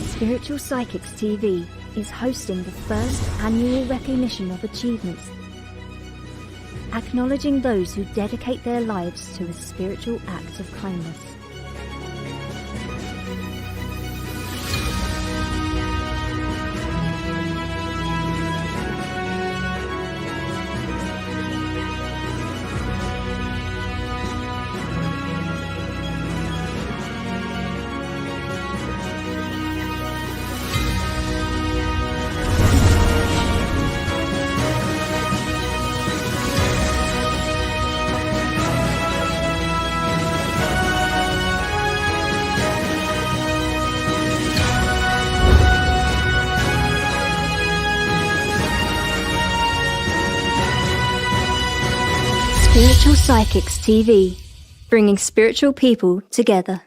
Spiritual Psychics TV is hosting the first annual recognition of achievements, acknowledging those who dedicate their lives to a spiritual act of kindness. Spiritual Psychics TV, bringing spiritual people together.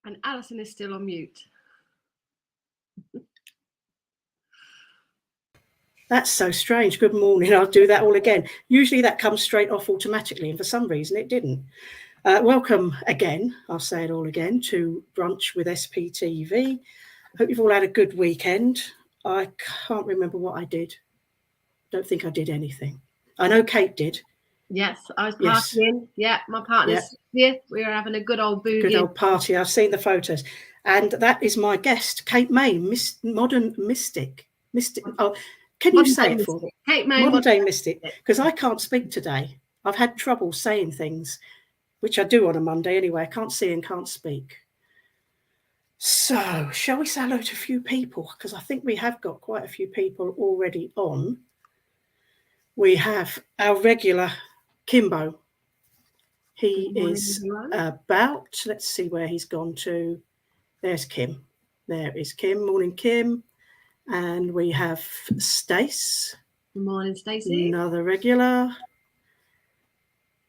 And Alison is still on mute. That's so strange. Good morning. I'll do that all again. Usually that comes straight off automatically, and for some reason it didn't. Welcome again, I'll say it all again, to Brunch with SPtv. Hope you've all had a good weekend. I can't remember what I did. Don't think I did anything. I know Kate did. Yes, I was partying. Yeah, my partner's here. We were having a good old boogie. Good old party. I've seen the photos. And that is my guest, Kate May, Modern Mystic. Oh, can you say it for me? Kate May, Modern Day Mystic. Because I can't speak today. I've had trouble saying things, which I do on a Monday anyway. I can't see and can't speak. So, shall we say hello to a few people? Because I think we have got quite a few people already on. We have our regular Kimbo. He is about, let's see where he's gone to. There's Kim. There is Kim. Morning, Kim. And we have Stace. Good morning, Stacey. Another regular.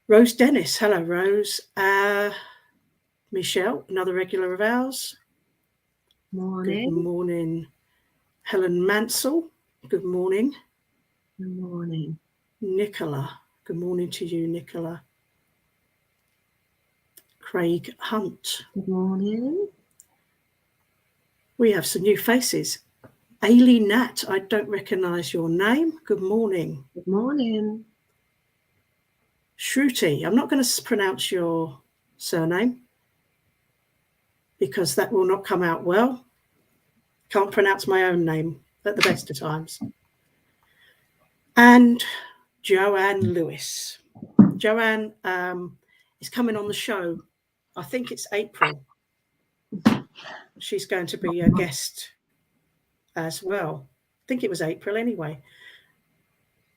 Rose Dennis. Hello, Rose. Michelle, another regular of ours. Morning. Good morning. Helen Mansell. Good morning. Good morning. Nicola. Good morning to you, Nicola. Craig Hunt. Good morning. We have some new faces. Ailey Nat, I don't recognise your name. Good morning. Good morning. Shruti, I'm not going to pronounce your surname because that will not come out well. Can't pronounce my own name at the best of times. And Joanne Lewis. Joanne is coming on the show. I think it's April. She's going to be a guest as well. I think it was April anyway.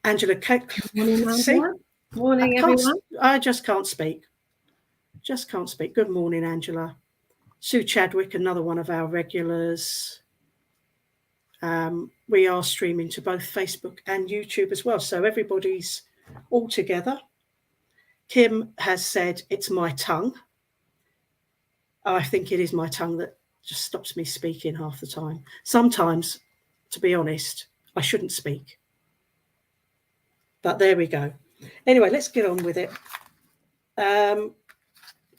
Angela Kate. Morning, Angela. Morning, everyone. I just can't speak. Just can't speak. Good morning, Angela. Sue Chadwick, another one of our regulars. We are streaming to both Facebook and YouTube as well. So everybody's all together. Kim has said it's my tongue. I think it is my tongue that just stops me speaking half the time. Sometimes, to be honest, I shouldn't speak. But there we go. Anyway, let's get on with it.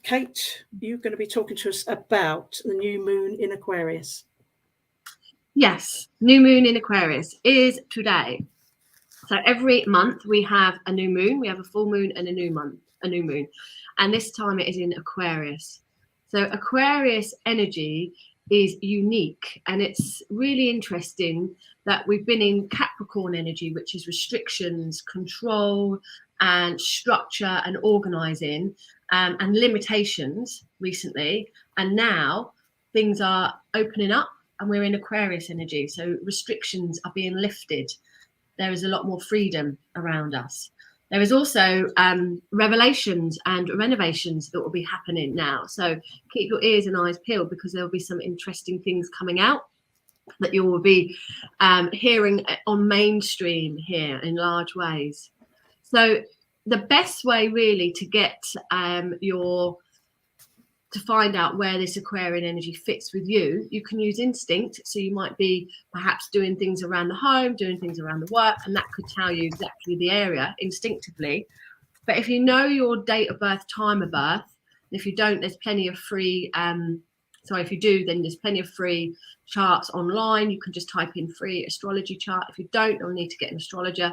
Kate, you're going to be talking to us about the new moon in Aquarius. Yes, new moon in Aquarius is today. So every month we have a new moon. We have a full moon and a new moon. And this time it is in Aquarius. So Aquarius energy is unique, and it's really interesting that we've been in Capricorn energy, which is restrictions, control, and structure and organizing, and limitations recently. And now things are opening up and we're in Aquarius energy. So restrictions are being lifted. There is a lot more freedom around us. There is also revelations and renovations that will be happening now. So keep your ears and eyes peeled, because there will be some interesting things coming out. that you will be hearing on mainstream here in large ways. So the best way really to get to find out where this Aquarian energy fits with you, you can use instinct. So you might be perhaps doing things around the home, doing things around the work, and that could tell you exactly the area instinctively. But if you know your date of birth, time of birth, and if you don't, there's plenty of free, if you do, then there's plenty of free charts online. You can just type in free astrology chart. If you don't, you'll need to get an astrologer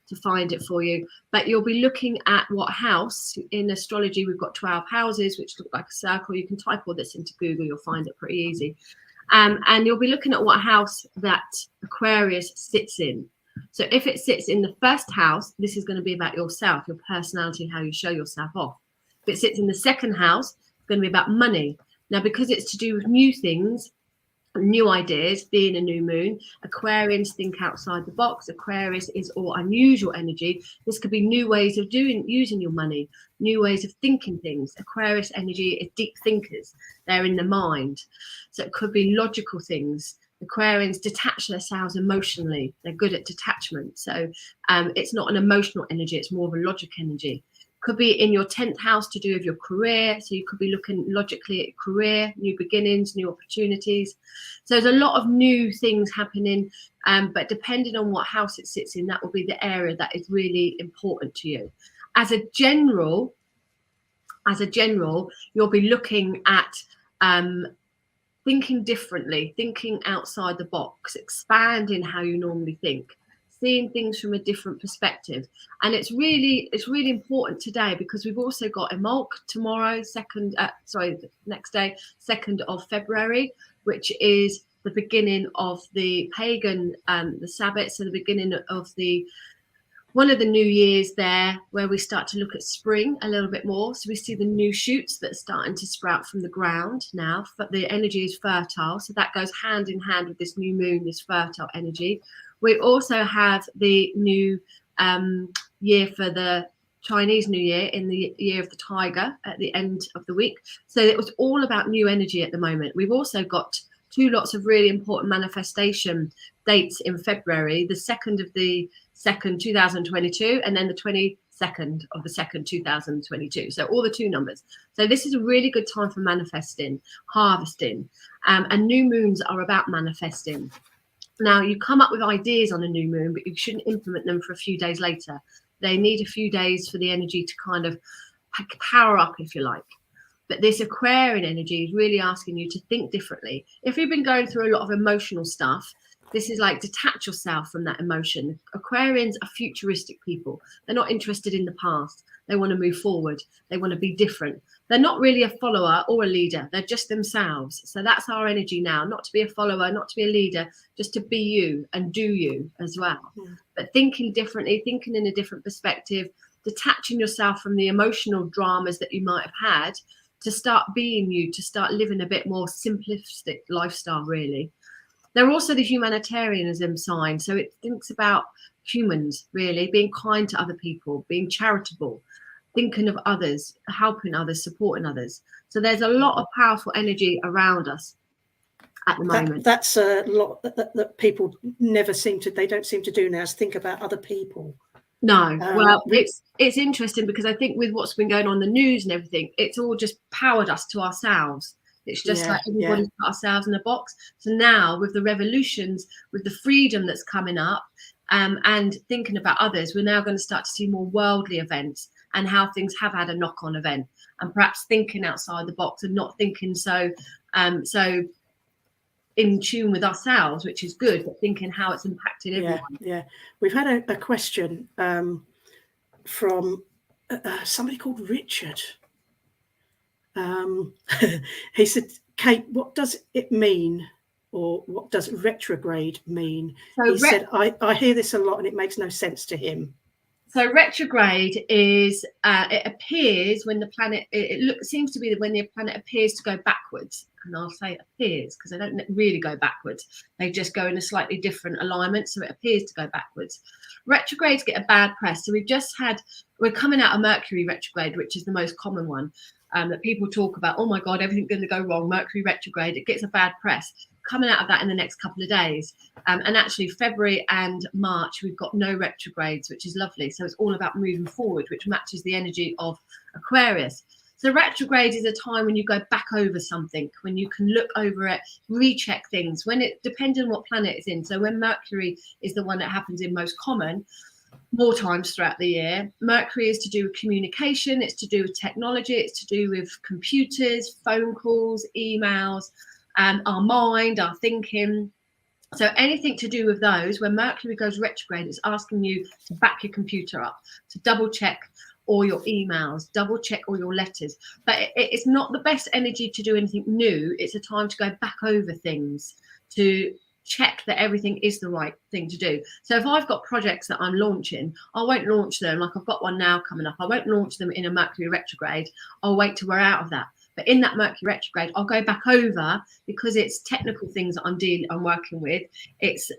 to find it for you. But you'll be looking at what house. In astrology, we've got 12 houses, which look like a circle. You can type all this into Google, you'll find it pretty easy. And you'll be looking at what house that Aquarius sits in. So if it sits in the first house, this is going to be about yourself, your personality, how you show yourself off. If it sits in the second house, it's going to be about money. Now, because it's to do with new things, new ideas, being a new moon, Aquarians think outside the box. Aquarius is all unusual energy. This could be new ways of using your money, new ways of thinking things. Aquarius energy is deep thinkers. They're in the mind. So it could be logical things. Aquarians detach themselves emotionally. They're good at detachment. So it's not an emotional energy. It's more of a logic energy. Could be in your 10th house to do with your career. So you could be looking logically at career, new beginnings, new opportunities. So there's a lot of new things happening, but depending on what house it sits in, that will be the area that is really important to you. As a general, you'll be looking at thinking differently, thinking outside the box, expanding how you normally think, seeing things from a different perspective. And it's really important today, because we've also got Imbolc tomorrow, next day, 2nd of February, which is the beginning of the pagan, the Sabbath, so the beginning of one of the new years there, where we start to look at spring a little bit more. So we see the new shoots that are starting to sprout from the ground now. But the energy is fertile, so that goes hand in hand with this new moon, this fertile energy. We also have the new year for the Chinese New Year, in the year of the tiger at the end of the week. So it was all about new energy at the moment. We've also got two lots of really important manifestation dates in February, the 2nd of the 2nd, 2022, and then the 22nd of the 2nd, 2022. So all the 2 numbers. So this is a really good time for manifesting, harvesting, and new moons are about manifesting. Now, you come up with ideas on a new moon, but you shouldn't implement them for a few days later. They need a few days for the energy to kind of power up, if you like. But this Aquarian energy is really asking you to think differently. If you've been going through a lot of emotional stuff, this is like detach yourself from that emotion. Aquarians are futuristic people. They're not interested in the past. They want to move forward. They want to be different. They're not really a follower or a leader. They're just themselves. So that's our energy now, not to be a follower, not to be a leader, just to be you and do you as well. Yeah. But thinking differently, thinking in a different perspective, detaching yourself from the emotional dramas that you might have had, to start being you, to start living a bit more simplistic lifestyle, really. They're also the humanitarianism sign. So it thinks about humans, really, being kind to other people, being charitable, thinking of others, helping others, supporting others. So there's a lot of powerful energy around us at the moment. That's a lot that people they don't seem to do now, is think about other people. No, well, it's interesting, because I think with what's been going on in the news and everything, it's all just powered us to ourselves. It's just like everybody's put ourselves in a box. So now with the revolutions, with the freedom that's coming up, and thinking about others, we're now going to start to see more worldly events and how things have had a knock-on event, and perhaps thinking outside the box and not thinking so in tune with ourselves, which is good, but thinking how it's impacted everyone. Yeah. We've had a question from somebody called Richard. He said, Kate, what does it mean, or what does retrograde mean? So he said, I hear this a lot and it makes no sense to him. So retrograde is, it appears when the planet, seems to be when the planet appears to go backwards. And I'll say appears, because they don't really go backwards. They just go in a slightly different alignment. So it appears to go backwards. Retrogrades get a bad press. So we're coming out of Mercury retrograde, which is the most common one. That people talk about, oh my God, everything's going to go wrong, Mercury retrograde. It gets a bad press coming out of that in the next couple of days. And actually February and March, we've got no retrogrades, which is lovely. So it's all about moving forward, which matches the energy of Aquarius. So retrograde is a time when you go back over something, when you can look over it, recheck things, when it depends on what planet it's in. So when Mercury is the one that happens in most common, more times throughout the year, Mercury is to do with communication, it's to do with technology, it's to do with computers, phone calls, emails, our mind, our thinking. So anything to do with those, when Mercury goes retrograde, it's asking you to back your computer up, to double check all your emails, double check all your letters. But it's not the best energy to do anything new. It's a time to go back over things, to check that everything is the right thing to do. So if I've got projects that I'm launching, I won't launch them, like I've got one now coming up, I won't launch them in a Mercury retrograde. I'll wait till we're out of that. But in that Mercury retrograde, I'll go back over, because it's technical things that I'm working with. It's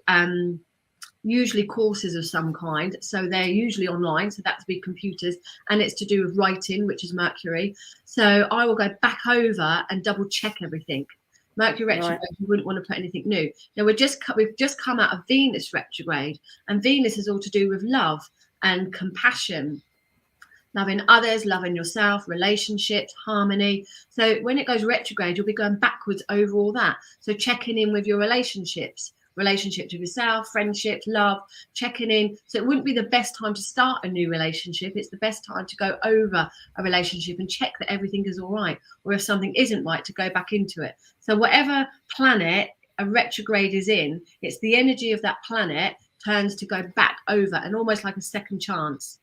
usually courses of some kind, so they're usually online, so that's big computers, and it's to do with writing, which is Mercury. So I will go back over and double check everything. Mercury retrograde, right. You wouldn't want to put anything new. Now we've just come out of Venus retrograde, and Venus is all to do with love and compassion, loving others, loving yourself, relationships, harmony. So when it goes retrograde, you'll be going backwards over all that. So checking in with your relationships with yourself, friendships, love, checking in. So it wouldn't be the best time to start a new relationship. It's the best time to go over a relationship and check that everything is all right. Or if something isn't right, to go back into it. So whatever planet a retrograde is in, it's the energy of that planet turns to go back over, and almost like a second chance.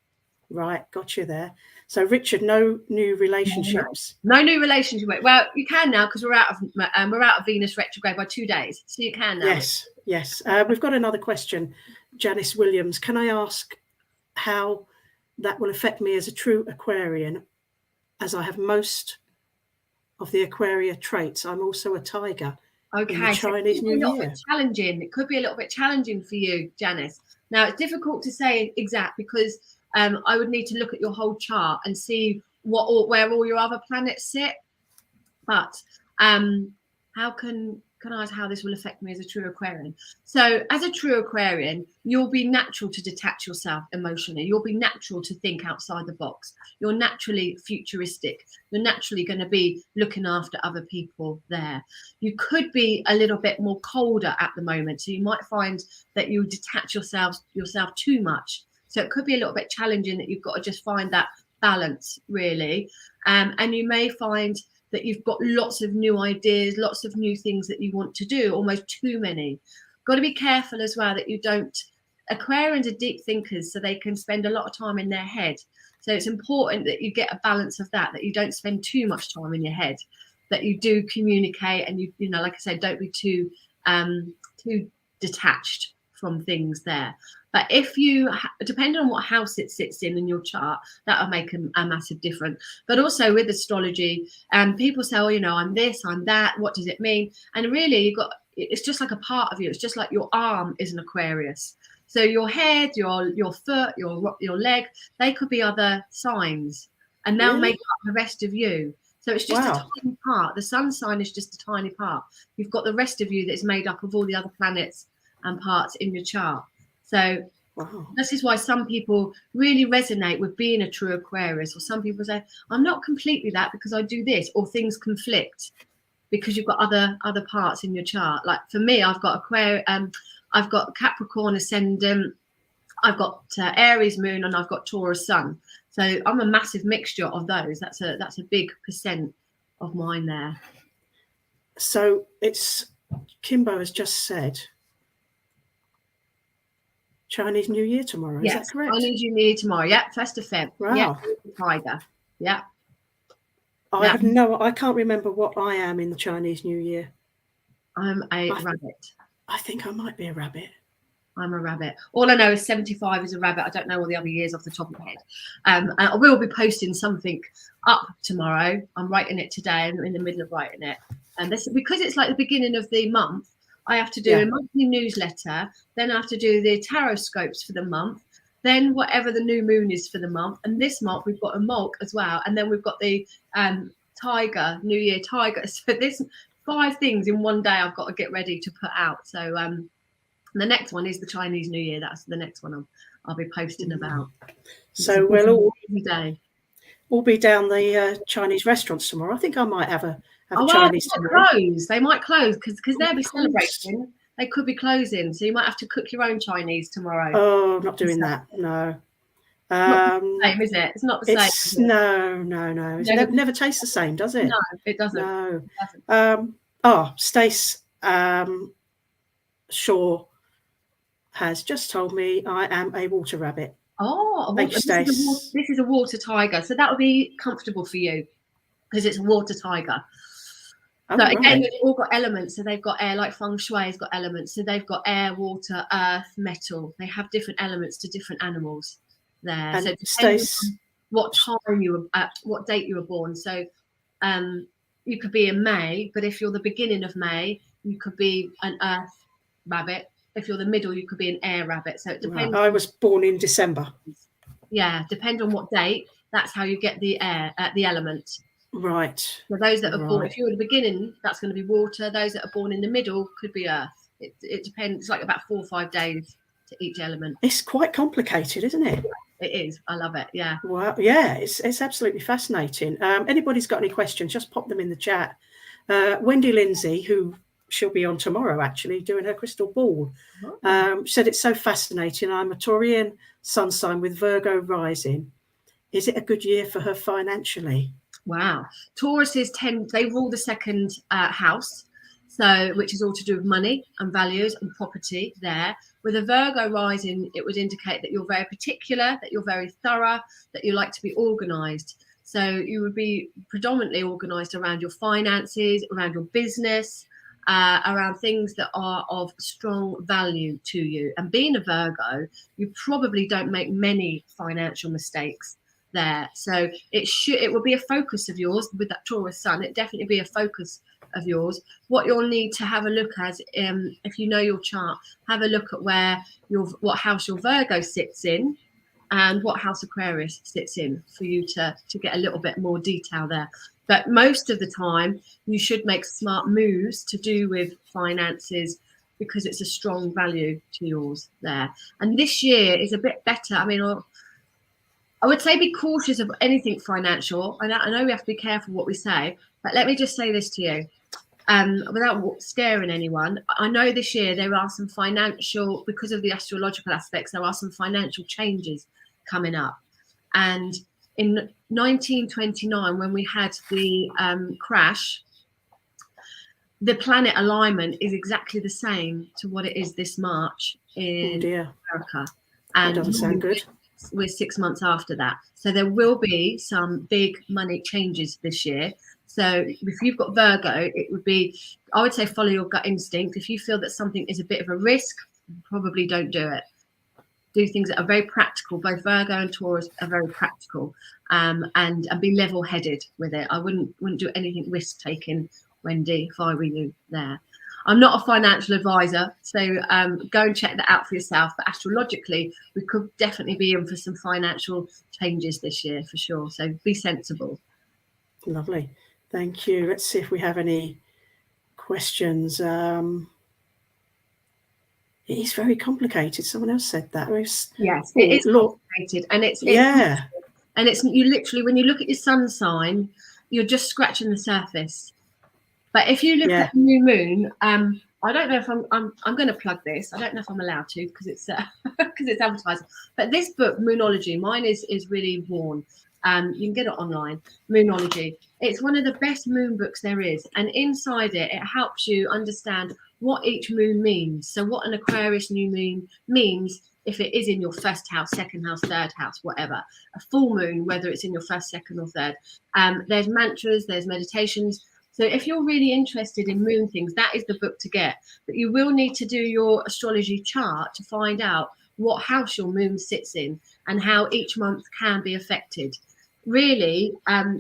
Right, got you there. So Richard, no new relationships. No new relationship. Well, you can now, because we're out of Venus retrograde by 2 days, so you can now. Yes. We've got another question, Janice Williams. Can I ask how that will affect me as a true Aquarian, as I have most of the Aquaria traits? I'm also a tiger. Okay, in the Chinese New Year. Challenging. It could be a little bit challenging for you, Janice. Now it's difficult to say exact, because I would need to look at your whole chart and see where all your other planets sit. But how can I ask how this will affect me as a true Aquarian? So as a true Aquarian, you'll be natural to detach yourself emotionally. You'll be natural to think outside the box. You're naturally futuristic. You're naturally going to be looking after other people there. You could be a little bit more colder at the moment. So you might find that you detach yourself too much. So it could be a little bit challenging, that you've got to just find that balance, really. And you may find that you've got lots of new ideas, lots of new things that you want to do, almost too many. Got to be careful as well that you don't. Aquarians are deep thinkers, so they can spend a lot of time in their head. So it's important that you get a balance of that you don't spend too much time in your head, that you do communicate, and you know, like I said, don't be too detached from things there. But if you, depending on what house it sits in your chart, that will make a massive difference. But also with astrology, people say, oh, you know, I'm this, I'm that. What does it mean? And really, it's just like a part of you. It's just like your arm is an Aquarius. So your head, your foot, your leg, they could be other signs, and they'll make up the rest of you. So it's just a tiny part. The sun sign is just a tiny part. You've got the rest of you that's made up of all the other planets and parts in your chart. So this is why some people really resonate with being a true Aquarius, or some people say, I'm not completely that because I do this, or things conflict because you've got other parts in your chart. Like for me, I've got I've got Capricorn ascendant, I've got Aries moon, and I've got Taurus sun. So I'm a massive mixture of those. That's a big percent of mine there. So it's, Kimbo has just said, Chinese New Year tomorrow. Is that correct? Chinese New Year tomorrow. Yeah, 1st of Feb. Wow. Yeah, tiger. Yeah. I can't remember what I am in the Chinese New Year. I'm a rabbit. I think I might be a rabbit. I'm a rabbit. All I know is 75 is a rabbit. I don't know all the other years off the top of my head. And I will be posting something up tomorrow. I'm writing it today. I'm in the middle of writing it. And this, because it's like the beginning of the month, I have to do a monthly newsletter. Then I have to do the tarot scopes for the month. Then whatever the new moon is for the month. And this month we've got a Molk as well. And then we've got the Tiger, New Year Tiger. So this 5 things in one day I've got to get ready to put out. So the next one is the Chinese New Year. That's the next one I'll be posting about. So we'll all be down the Chinese restaurants tomorrow. I think I might have a Chinese tomorrow. They might close because they'll be celebrating. They could be closing, so you might have to cook your own Chinese tomorrow. Oh, not doing that. No. Not the same, is it? It's not the same. No. It never tastes the same, does it? No, it doesn't. No. It doesn't. Stace Shaw has just told me I am a water rabbit. Oh, thank you, Stace. This is a water tiger, so that would be comfortable for you because it's a water tiger. Oh, so again, they've all got elements. So they've got air, like feng shui has got elements. So they've got air, water, earth, metal. They have different elements to different animals there. And so Stace, what time you were at, what date you were born. So you could be in May, but if you're the beginning of May, you could be an earth rabbit. If you're the middle, you could be an air rabbit. So it depends. I was born in December. Yeah, depend on what date. That's how you get the air, the element. Right. So those that are born, if you're at the beginning, that's going to be water. Those that are born in the middle could be earth. It depends. It's like about 4 or 5 days to each element. It's quite complicated, isn't it? It is. I love it. Yeah. Well, yeah, it's absolutely fascinating. Anybody's got any questions, just pop them in the chat. Wendy Lindsay, who she'll be on tomorrow, actually, doing her crystal ball, said it's so fascinating. I'm a Taurian sun sign with Virgo rising. Is it a good year for her financially? Wow. Tauruses they rule the second house, so which is all to do with money and values and property there. With a Virgo rising, it would indicate that you're very particular, that you're very thorough, that you like to be organized. So you would be predominantly organized around your finances, around your business, around things that are of strong value to you. And being a Virgo, you probably don't make many financial mistakes there. So it will be a focus of yours with that Taurus sun. It definitely be a focus of yours. What you'll need to have a look at, if you know your chart, have a look at what house your Virgo sits in and what house Aquarius sits in for you to get a little bit more detail there. But most of the time, you should make smart moves to do with finances because it's a strong value to yours there. And this year is a bit better. I mean, I would say be cautious of anything financial. I know we have to be careful what we say, but let me just say this to you without scaring anyone. I know this year there are some financial, because of the astrological aspects, there are some financial changes coming up. And in 1929, when we had the crash, the planet alignment is exactly the same to what it is this March in America. And that doesn't sound good. We're 6 months after that. So there will be some big money changes this year. So if you've got Virgo, it would be, I would say, follow your gut instinct. If you feel that something is a bit of a risk, probably don't do it. Do things that are very practical. Both Virgo and Taurus are very practical, and be level-headed with it. I wouldn't do anything risk-taking, Wendy, if I were you there. I'm not a financial advisor, so go and check that out for yourself. But astrologically, we could definitely be in for some financial changes this year for sure. So be sensible. Lovely. Thank you. Let's see if we have any questions. It is very complicated. Someone else said that. Yes, it is complicated. And it's you literally, when you look at your sun sign, you're just scratching the surface. But if you look at the new moon, I don't know if I'm going to plug this. I don't know if I'm allowed to because it's because it's advertising. But this book, Moonology, mine is really worn. You can get it online. Moonology. It's one of the best moon books there is, and inside it helps you understand what each moon means. So what an Aquarius new moon means, if it is in your first house, second house, third house, whatever. A full moon, whether it's in your first, second, or third. There's mantras, there's meditations. So if you're really interested in moon things, that is the book to get. But you will need to do your astrology chart to find out what house your moon sits in and how each month can be affected. Really,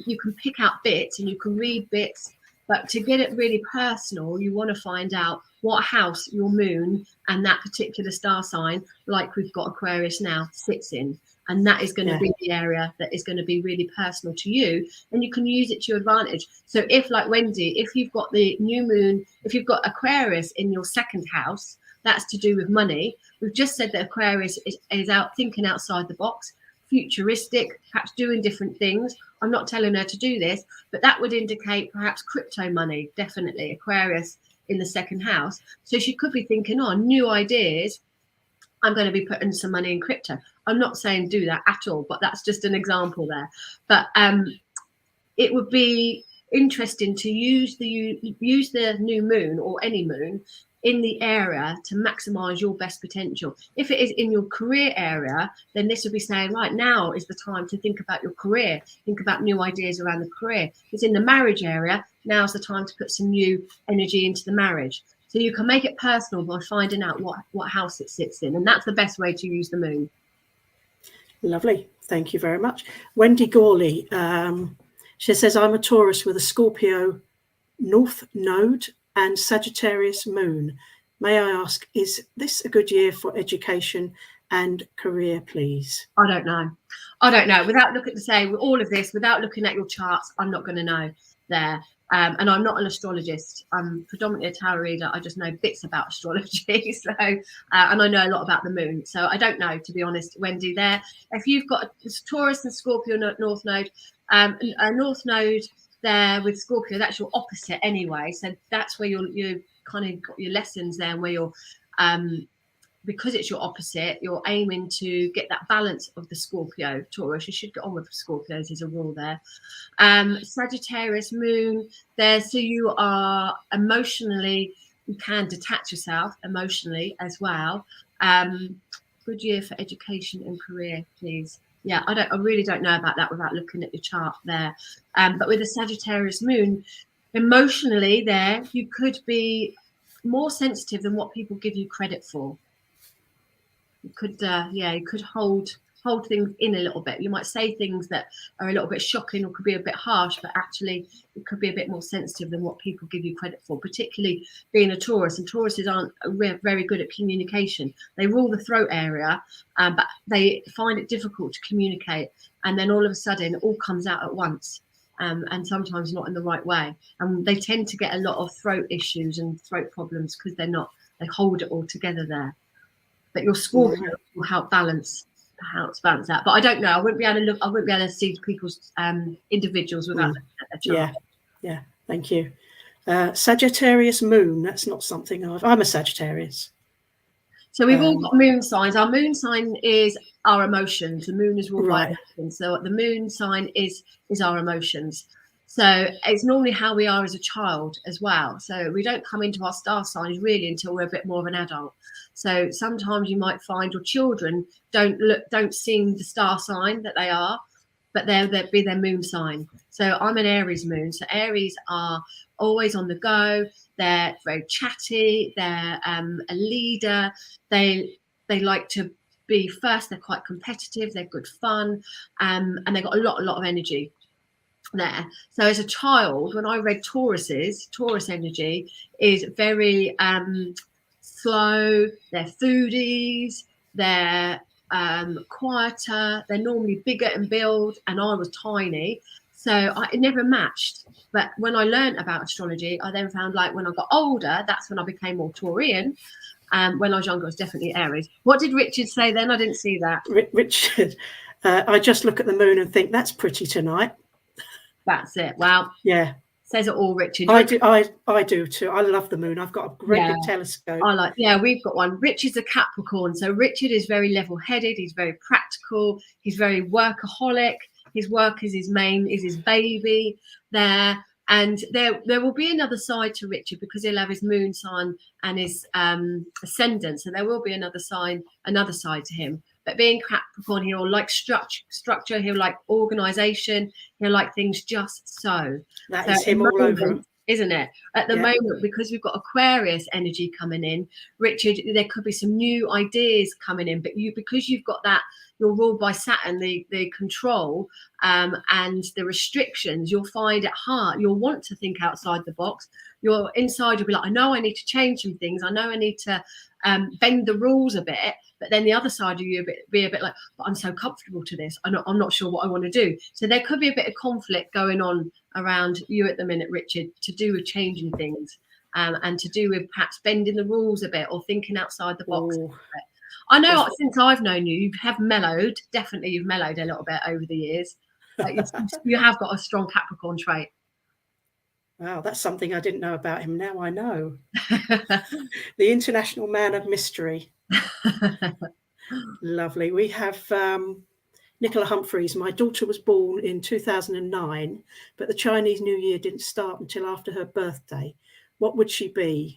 you can pick out bits and you can read bits But to get it really personal, you want to find out what house your moon and that particular star sign, like we've got Aquarius now, sits in. And that is going to be the area that is going to be really personal to you, and you can use it to your advantage. So if, like Wendy, if you've got the new moon, if you've got Aquarius in your second house, that's to do with money. We've just said that Aquarius is out thinking outside the box, futuristic, perhaps doing different things. I'm not telling her to do this, but that would indicate perhaps crypto money, definitely Aquarius in the second house. So she could be thinking, oh, new ideas. I'm going to be putting some money in crypto. I'm not saying do that at all, but that's just an example there. But it would be interesting to use the new moon or any moon in the area to maximize your best potential. If it is in your career area, then this would be saying, right, now is the time to think about your career, think about new ideas around the career. If it's in the marriage area, now's the time to put some new energy into the marriage. So you can make it personal by finding out what house it sits in. And that's the best way to use the moon. Lovely. Thank you very much. Wendy Gawley, she says, I'm a Taurus with a Scorpio North Node and Sagittarius Moon. May I ask, is this a good year for education and career, please? I don't know. I don't know. Without looking to say with all of this, without looking at your charts, I'm not going to know there. And I'm not an astrologist. I'm predominantly a tarot reader. I just know bits about astrology. So, and I know a lot about the moon. So I don't know, to be honest, Wendy, there. If you've got a Taurus and Scorpio North Node, a North Node there with Scorpio, that's your opposite anyway. So that's where you're kind of got your lessons there, where you're, because it's your opposite, you're aiming to get that balance of the Scorpio Taurus. You should get on with Scorpios, is a rule there. Sagittarius Moon there, so you are emotionally, you can detach yourself emotionally as well. Good year for education and career, please. Yeah, I really don't know about that without looking at your chart there. But with the Sagittarius Moon, emotionally there, you could be more sensitive than what people give you credit for. You could, you could hold things in a little bit. You might say things that are a little bit shocking or could be a bit harsh, but actually it could be a bit more sensitive than what people give you credit for, particularly being a Taurus. And Tauruses aren't very good at communication. They rule the throat area, but they find it difficult to communicate. And then all of a sudden it all comes out at once. And sometimes not in the right way. And they tend to get a lot of throat issues and throat problems because they hold it all together there. But your Scorpio will help balance that. But I don't know. I wouldn't be able to look. I wouldn't be able to see people's individuals without looking at their chart. Yeah. Thank you. Sagittarius Moon. That's not something I'm a Sagittarius. So we've all got moon signs. Our moon sign is our emotions. The moon is ruled by emotions. So the moon sign is our emotions. So it's normally how we are as a child as well. So we don't come into our star signs really until we're a bit more of an adult. So sometimes you might find your children don't seem the star sign that they are, but they'll be their moon sign. So I'm an Aries moon. So Aries are always on the go. They're very chatty. They're a leader. They like to be first. They're quite competitive. They're good fun, and they've got a lot of energy there. So as a child, when I read Taurus energy is very slow. They're foodies. They're quieter. They're normally bigger in build, and I was tiny. So it never matched. But when I learned about astrology, I then found like when I got older, that's when I became more Taurian. When I was younger, I was definitely Aries. What did Richard say then? I didn't see that. Richard, I just look at the moon and think that's pretty tonight. That's it. Wow. Yeah. Says it all, Richard. I do too. I love the moon. I've got a great big telescope. We've got one. Richard's a Capricorn. So Richard is very level-headed. He's very practical. He's very workaholic. His work is his baby there. And there will be another side to Richard because he'll have his moon sign and his ascendant. So there will be another side to him. But being Capricorn, he'll like structure. He'll like organisation. He'll like things just so. That is him all over. isn't it? At the moment, because we've got Aquarius energy coming in, Richard, there could be some new ideas coming in, but because you've got that, you're ruled by Saturn, the control and the restrictions, you'll find it hard. You'll want to think outside the box. Your inside will be like, I know I need to change some things. I know I need to bend the rules a bit. But then the other side of you be a bit like, but I'm so comfortable to this. I'm not sure what I want to do. So there could be a bit of conflict going on around you at the minute, Richard, to do with changing things and to do with perhaps bending the rules a bit or thinking outside the box. I know since I've known you, you have mellowed. Definitely you've mellowed a little bit over the years. You have got a strong Capricorn trait. Wow, that's something I didn't know about him. Now I know. The international man of mystery. Lovely. We have Nicola Humphreys. My daughter was born in 2009, but the Chinese New Year didn't start until after her birthday. What would she be?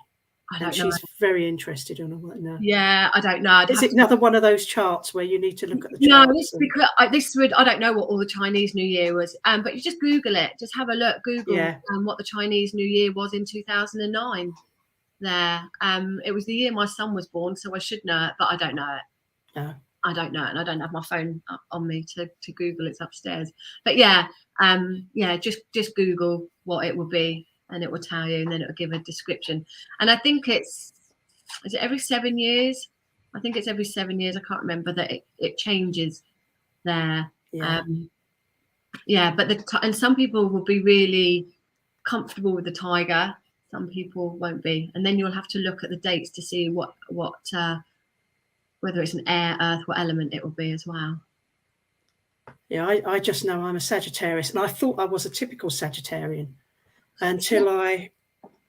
I don't know. She's very interested in all that now. Yeah, I don't know. Is it another one of those charts where you need to look at the charts? No, because I don't know what all the Chinese New Year was. But you just Google it. Just have a look. Google what the Chinese New Year was in 2009. There, it was the year my son was born, so I should know it, but I don't know it. No. I don't know it, and I don't have my phone up on me to Google. It's upstairs. But just Google what it would be, and it will tell you, and then it will give a description. And I think is it every 7 years? I think it's every 7 years. I can't remember that it changes there. But and some people will be really comfortable with the tiger. Some people won't be, and then you'll have to look at the dates to see what whether it's an air, earth, what element it will be as well. Yeah, I just know I'm a Sagittarius, and I thought I was a typical Sagittarian until I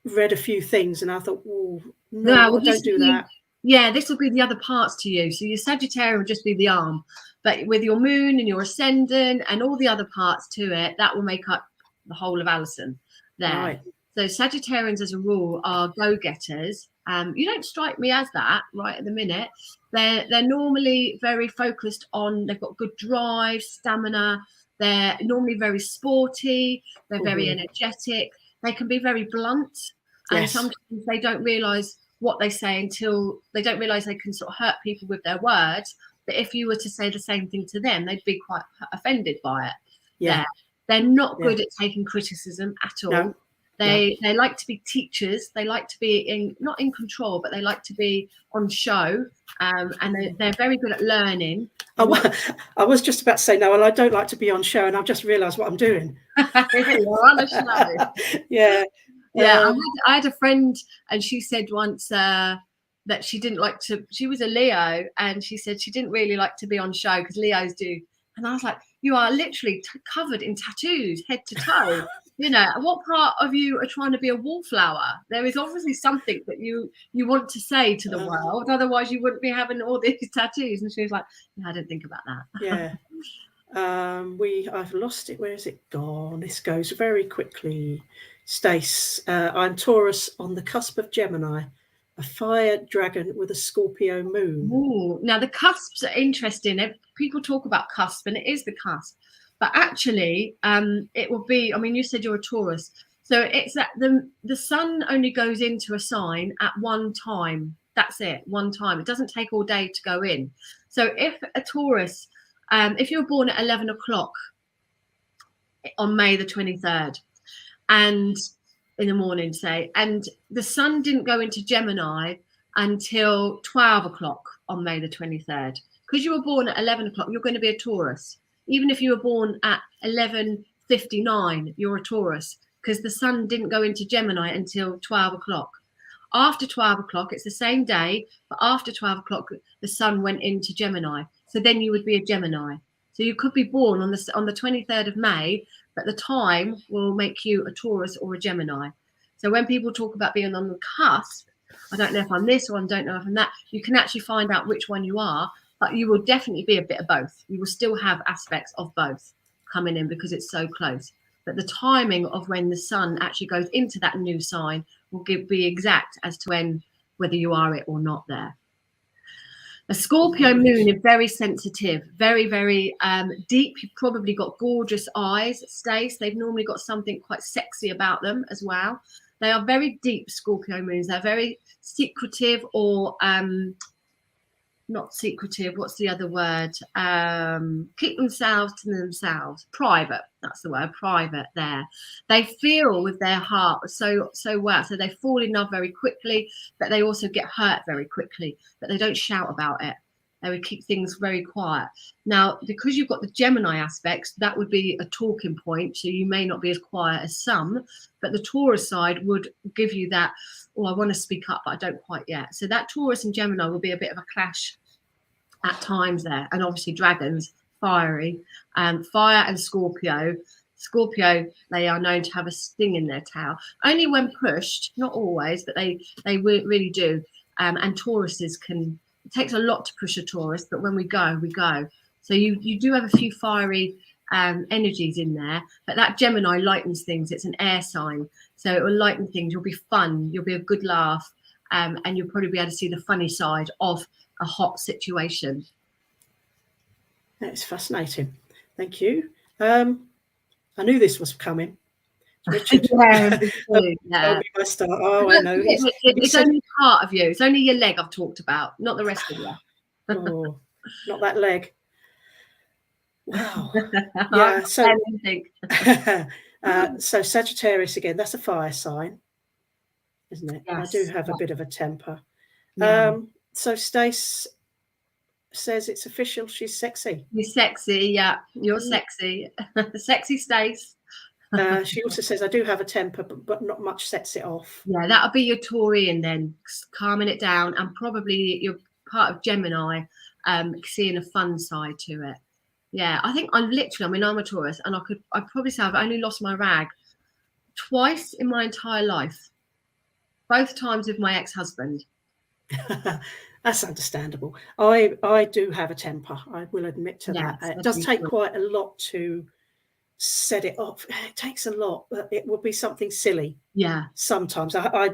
read a few things, and I thought, oh, no, don't do that. Yeah, this will be the other parts to you. So your Sagittarius will just be the arm, but with your moon and your ascendant and all the other parts to it, that will make up the whole of Alison there. Right. So Sagittarians, as a rule, are go-getters. You don't strike me as that right at the minute. They're normally very focused on, they've got good drive, stamina. They're normally very sporty. They're very energetic. They can be very blunt. And sometimes they don't realise what they say until they don't realise they can sort of hurt people with their words. But if you were to say the same thing to them, they'd be quite offended by it. Yeah. They're not good at taking criticism at all. No. They like to be teachers. They like to be not in control, but they like to be on show. And they're very good at learning. I was just about to say no, and I don't like to be on show, and I've just realised what I'm doing. You're on a show. Yeah. I had a friend, and she said once that she didn't like to. She was a Leo, and she said she didn't really like to be on show because Leos do. And I was like, you are literally covered in tattoos, head to toe. You know, what part of you are trying to be a wallflower? There is obviously something that you want to say to the world. Otherwise, you wouldn't be having all these tattoos. And she was like, I didn't think about that. Yeah. I've lost it. Where is it gone? This goes very quickly. Stace, I'm Taurus on the cusp of Gemini, a fire dragon with a Scorpio moon. Ooh, now the cusps are interesting. People talk about cusp, and it is the cusp. But actually, it will be, I mean, you said you're a Taurus. So it's that the sun only goes into a sign at one time. That's it, one time. It doesn't take all day to go in. So if a Taurus, if you're born at 11 o'clock on May the 23rd, and in the morning, say, and the sun didn't go into Gemini until 12 o'clock on May the 23rd. Because you were born at 11 o'clock, you're going to be a Taurus. Even if you were born at 11:59, you're a Taurus, because the sun didn't go into Gemini until 12 o'clock. After 12 o'clock, it's the same day, but after 12 o'clock, the sun went into Gemini. So then you would be a Gemini. So you could be born on the 23rd of May, but the time will make you a Taurus or a Gemini. So when people talk about being on the cusp, I don't know if I'm this or I don't know if I'm that, you can actually find out which one you are. But you will definitely be a bit of both. You will still have aspects of both coming in because it's so close. But the timing of when the sun actually goes into that new sign will be exact as to whether you are it or not there. A Scorpio moon is very sensitive, very, very deep. You've probably got gorgeous eyes, Stace. They've normally got something quite sexy about them as well. They are very deep, Scorpio moons. They're very secretive, or not secretive, what's the other word? Keep themselves to themselves. Private, that's the word, private there. They feel with their heart so well. So they fall in love very quickly, but they also get hurt very quickly, but they don't shout about it. They would keep things very quiet. Now, because you've got the Gemini aspects, that would be a talking point. So you may not be as quiet as some, but the Taurus side would give you that, oh, I want to speak up, but I don't quite yet. So that Taurus and Gemini will be a bit of a clash at times there. And obviously dragons, fiery, fire and Scorpio. Scorpio, they are known to have a sting in their tail. Only when pushed, not always, but they really do. And Tauruses can, it takes a lot to push a Taurus, but when we go, we go. So you do have a few fiery energies in there, but that Gemini lightens things. It's an air sign, so it will lighten things. You'll be fun, you'll be a good laugh, and you'll probably be able to see the funny side of a hot situation. That's fascinating. Thank you. I knew this was coming. Richard. Yeah. Oh, I know. It's only part of you. It's only your leg I've talked about, not the rest of you. Oh, not that leg. Wow. Yeah. So Sagittarius again. That's a fire sign, isn't it? Yes. I do have a bit of a temper. Yeah. So Stace says it's official. She's sexy. You're sexy. Yeah, you're sexy. Sexy Stace. She also says, I do have a temper, but not much sets it off. Yeah, that'll be your Taurian then, calming it down, and probably you're part of Gemini, seeing a fun side to it. Yeah, I think I'm a Taurus, and I'd probably say I've only lost my rag twice in my entire life, both times with my ex-husband. That's understandable. I do have a temper. I will admit to that. It does take quite a lot to set it off. It takes a lot, but it will be something silly. Yeah. Sometimes I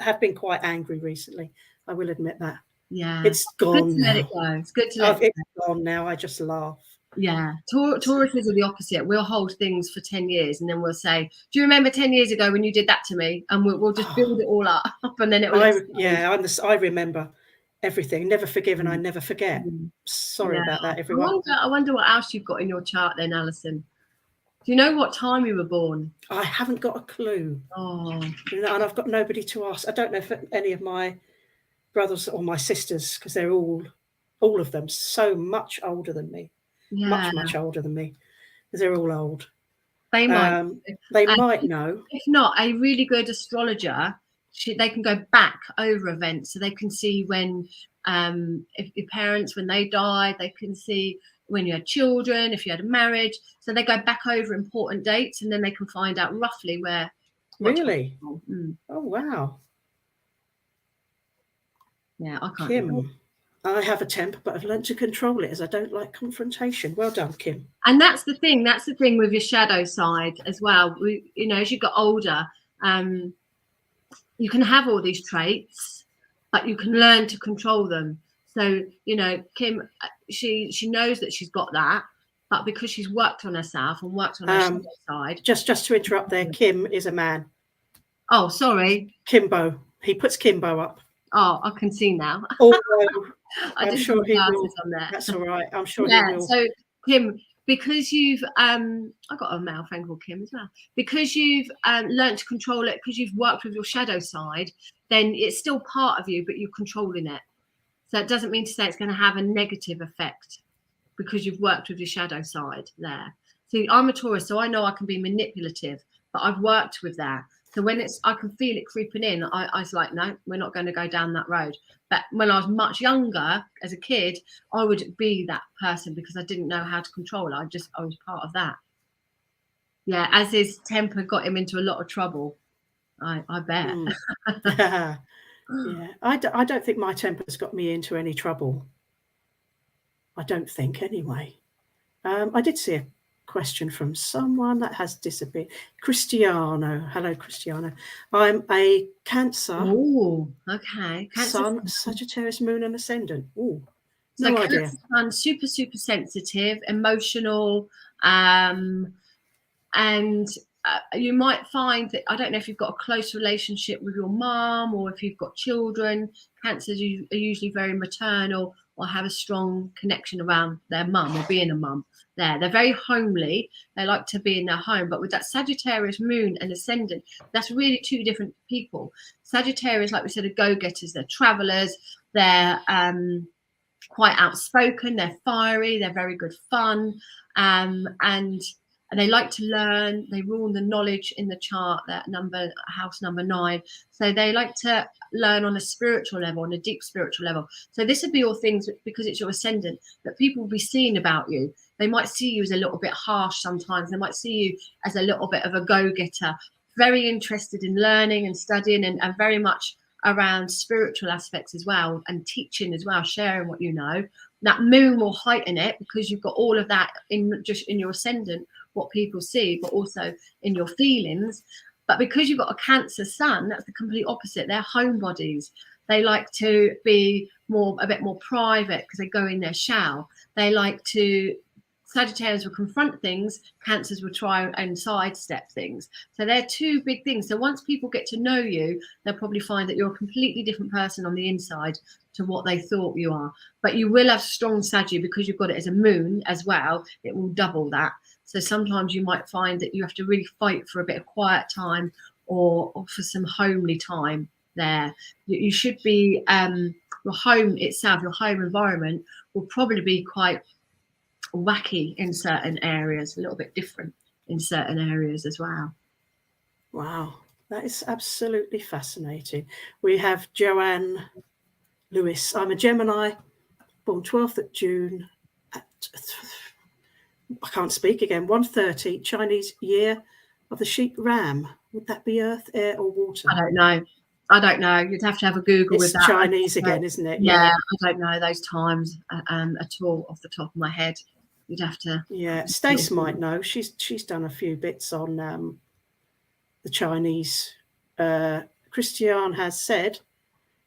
have been quite angry recently. I will admit that. Yeah. It's gone. Good to let it go. It's good to let it go. It's gone now. I just laugh. Yeah. Tauruses are the opposite. We'll hold things for 10 years and then we'll say, do you remember 10 years ago when you did that to me? And we'll just build it all up and then it will. I remember everything. Never forgive and I never forget. Sorry about that, everyone. I wonder what else you've got in your chart then, Alison. Do you know what time you were born? I haven't got a clue. Oh. And I've got nobody to ask. I don't know if any of my brothers or my sisters, because they're all of them so much older than me. Yeah. Much older than me. Because they're all old. They might. Might know. If not, a really good astrologer, they can go back over events. So they can see when, if your parents, when they died, they can see when you had children, if you had a marriage. So they go back over important dates and then they can find out roughly where. Really? Oh, wow. Yeah, I can't. Kim, I have a temper, but I've learned to control it as I don't like confrontation. Well done, Kim. And that's the thing. That's the thing with your shadow side as well. As you got older, you can have all these traits, but you can learn to control them. So, Kim, she knows that she's got that, but because she's worked on herself and worked on her shadow side. Just to interrupt there, Kim is a man. Oh, sorry. Kimbo. He puts Kimbo up. Oh, I can see now. Although I'm sure he will. On there. That's all right. I'm sure he will. So, Kim, because you've I got a male friend called Kim as well. Because you've learned to control it, because you've worked with your shadow side, then it's still part of you, but you're controlling it. So it doesn't mean to say it's going to have a negative effect because you've worked with your shadow side there. So I'm a Taurus, so I know I can be manipulative, but I've worked with that. So when I can feel it creeping in, I was like, no, we're not going to go down that road. But when I was much younger, as a kid, I would be that person because I didn't know how to control it. I was part of that. Yeah, as his temper got him into a lot of trouble, I bet. Yeah, I don't think my temper's got me into any trouble. I don't think, anyway. I did see a question from someone that has disappeared. Cristiano. Hello, Cristiano. I'm a Cancer. Oh, okay. Sun, Sagittarius, Moon and Ascendant. Oh, So No Cancer idea. Sun, super, super sensitive, emotional, and you might find that, I don't know if you've got a close relationship with your mum or if you've got children. Cancers are usually very maternal or have a strong connection around their mum or being a mum. They're very homely. They like to be in their home. But with that Sagittarius moon and ascendant, that's really two different people. Sagittarius, like we said, are go-getters. They're travelers. They're quite outspoken. They're fiery. They're very good fun. And they like to learn. They rule the knowledge in the chart, that house number 9. So they like to learn on a spiritual level, on a deep spiritual level. So this would be all things, because it's your ascendant, that people will be seeing about you. They might see you as a little bit harsh sometimes. They might see you as a little bit of a go-getter, very interested in learning and studying, and very much around spiritual aspects as well, and teaching as well, sharing what you know. That moon will heighten it, because you've got all of that in your ascendant, what people see, but also in your feelings. But because you've got a Cancer Sun, that's the complete opposite. They're homebodies. They like to be a bit more private, because they go in their shell. They like to, Sagittarius will confront things, Cancers will try and sidestep things. So they're two big things. So once people get to know you, they'll probably find that you're a completely different person on the inside to what they thought you are. But you will have strong Sagittarius, because you've got it as a moon as well. It will double that. So sometimes you might find that you have to really fight for a bit of quiet time, or for some homely time there. You should be, your home itself, your home environment will probably be quite wacky in certain areas, a little bit different in certain areas as well. Wow, that is absolutely fascinating. We have Joanne Lewis. I'm a Gemini, born 12th of June at, I can't speak again, 1:30 Chinese year of the sheep ram. Would that be earth, air, or water? I don't know. You'd have to have a Google with that. Chinese again, isn't it? Yeah, I don't know those times at all off the top of my head. You'd have to. Yeah, Stace might know. She's done a few bits on the Chinese. Christiane has said,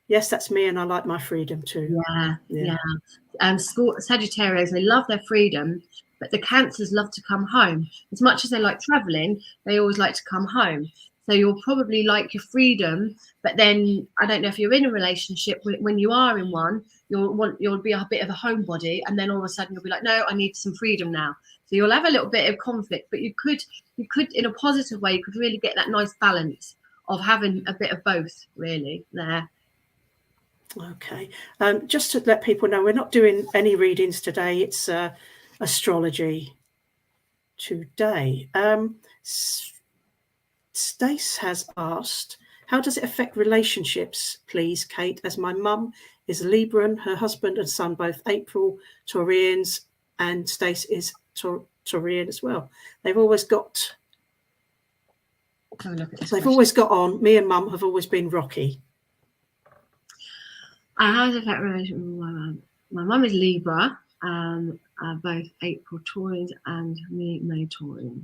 yes, that's me, and I like my freedom too. Yeah. Sagittarius, they love their freedom, but the Cancers love to come home. As much as they like traveling, they always like to come home. So you'll probably like your freedom, but then I don't know if you're in a relationship, when you are in one, you'll be a bit of a homebody, and then all of a sudden you'll be like, no, I need some freedom now. So you'll have a little bit of conflict, but you could in a positive way, you could really get that nice balance of having a bit of both really there. Okay, just to let people know, we're not doing any readings today. It's astrology today. Stace has asked, how does it affect relationships, please, Kate, as my mum is Libran, her husband and son both April Taurians, and Stace is Taurian as well. They've always got on. Me and mum have always been rocky. How does it affect relationship with my mum? My mum is Libra, both April Taurians and me May Taurian.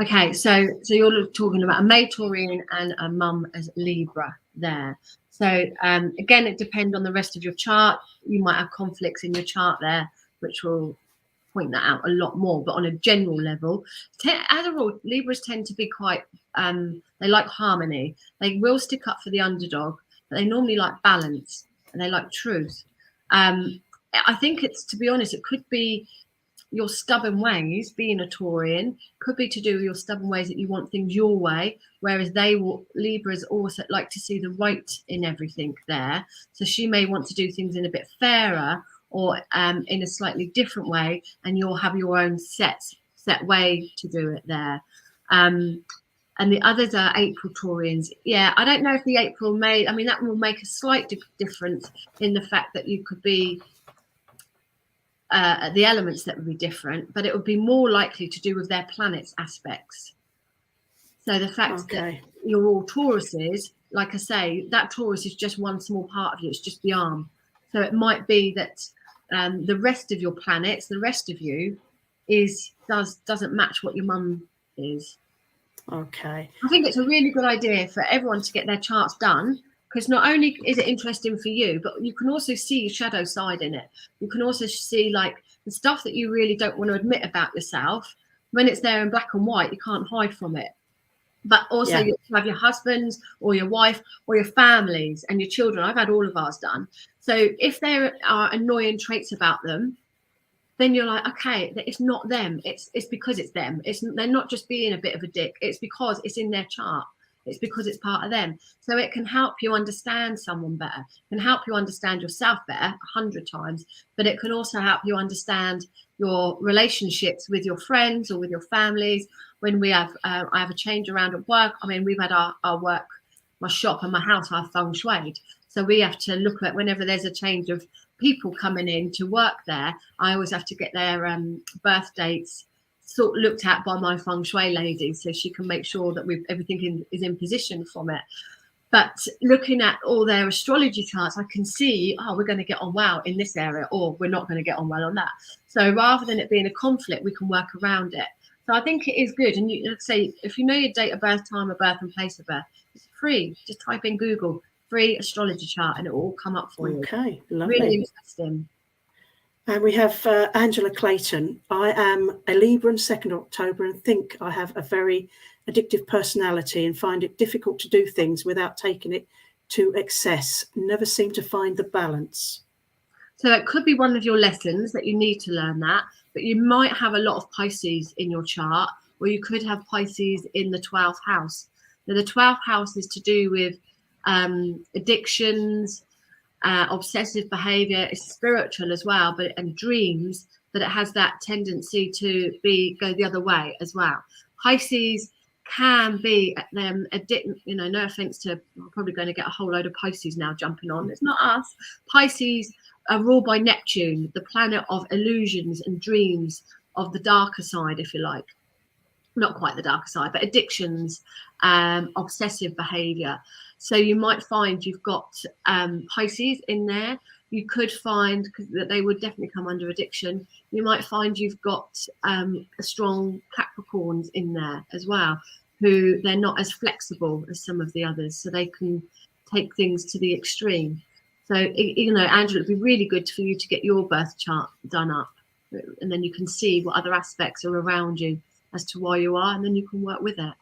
Okay, so you're talking about a May Taurian and a mum as Libra there. So again, it depends on the rest of your chart. You might have conflicts in your chart there, which will point that out a lot more. But on a general level, as a rule, Libras tend to be quite, they like harmony. They will stick up for the underdog, but they normally like balance, and they like truth. I think it's, to be honest, it could be your stubborn ways. Being a Taurian could be to do with your stubborn ways, that you want things your way, whereas Libras also like to see the right in everything there. So she may want to do things in a bit fairer, or in a slightly different way, and you'll have your own set way to do it there. And the others are April Taurians. Yeah, I don't know if the April May, I mean, that will make a slight difference in the fact that you could be the elements that would be different, but it would be more likely to do with their planets aspects. So the fact that you're all Tauruses, like I say, that Taurus is just one small part of you. It's just the arm. So it might be that the rest of your planets, the rest of you, doesn't match what your mum is. Okay. I think it's a really good idea for everyone to get their charts done, because not only is it interesting for you, but you can also see your shadow side in it. You can also see like the stuff that you really don't want to admit about yourself. When it's there in black and white, you can't hide from it. But also you have your husbands or your wife or your families and your children. I've had all of ours done. So if there are annoying traits about them, then you're like, okay, it's not them. It's because it's them. They're not just being a bit of a dick. It's because it's in their chart. It's because it's part of them. So it can help you understand someone better. It can help you understand yourself better 100 times. But it can also help you understand your relationships with your friends or with your families. When we have, I have a change around at work. I mean, we've had our work, my shop and my house are feng shuied. So we have to look at whenever there's a change of people coming in to work there, I always have to get their birth dates looked at by my feng shui lady, so she can make sure that everything is in position from it. But looking at all their astrology charts, I can see, oh, we're going to get on well in this area, or we're not going to get on well on that. So rather than it being a conflict, we can work around it. So I think it is good. And you say, if you know your date of birth, time of birth, and place of birth, it's free. Just type in Google free astrology chart and it will all come up for you. Okay, lovely. Really interesting. And we have Angela Clayton. I am a Libra and 2nd October and think I have a very addictive personality and find it difficult to do things without taking it to excess. Never seem to find the balance. So it could be one of your lessons that you need to learn that, but you might have a lot of Pisces in your chart, or you could have Pisces in the 12th house. Now, the 12th house is to do with addictions, obsessive behavior. Is spiritual as well, and dreams, but it has that tendency to go the other way as well. Pisces can be no offense to, I'm probably going to get a whole load of Pisces now jumping on. It's not us. Pisces are ruled by Neptune, the planet of illusions and dreams, of the darker side, if you like. Not quite the darker side, but addictions, obsessive behavior. So you might find you've got Pisces in there. You could find that they would definitely come under addiction. You might find you've got a strong Capricorns in there as well, who they're not as flexible as some of the others, so they can take things to the extreme. So, Angela, it'd be really good for you to get your birth chart done up, and then you can see what other aspects are around you as to why you are, and then you can work with it.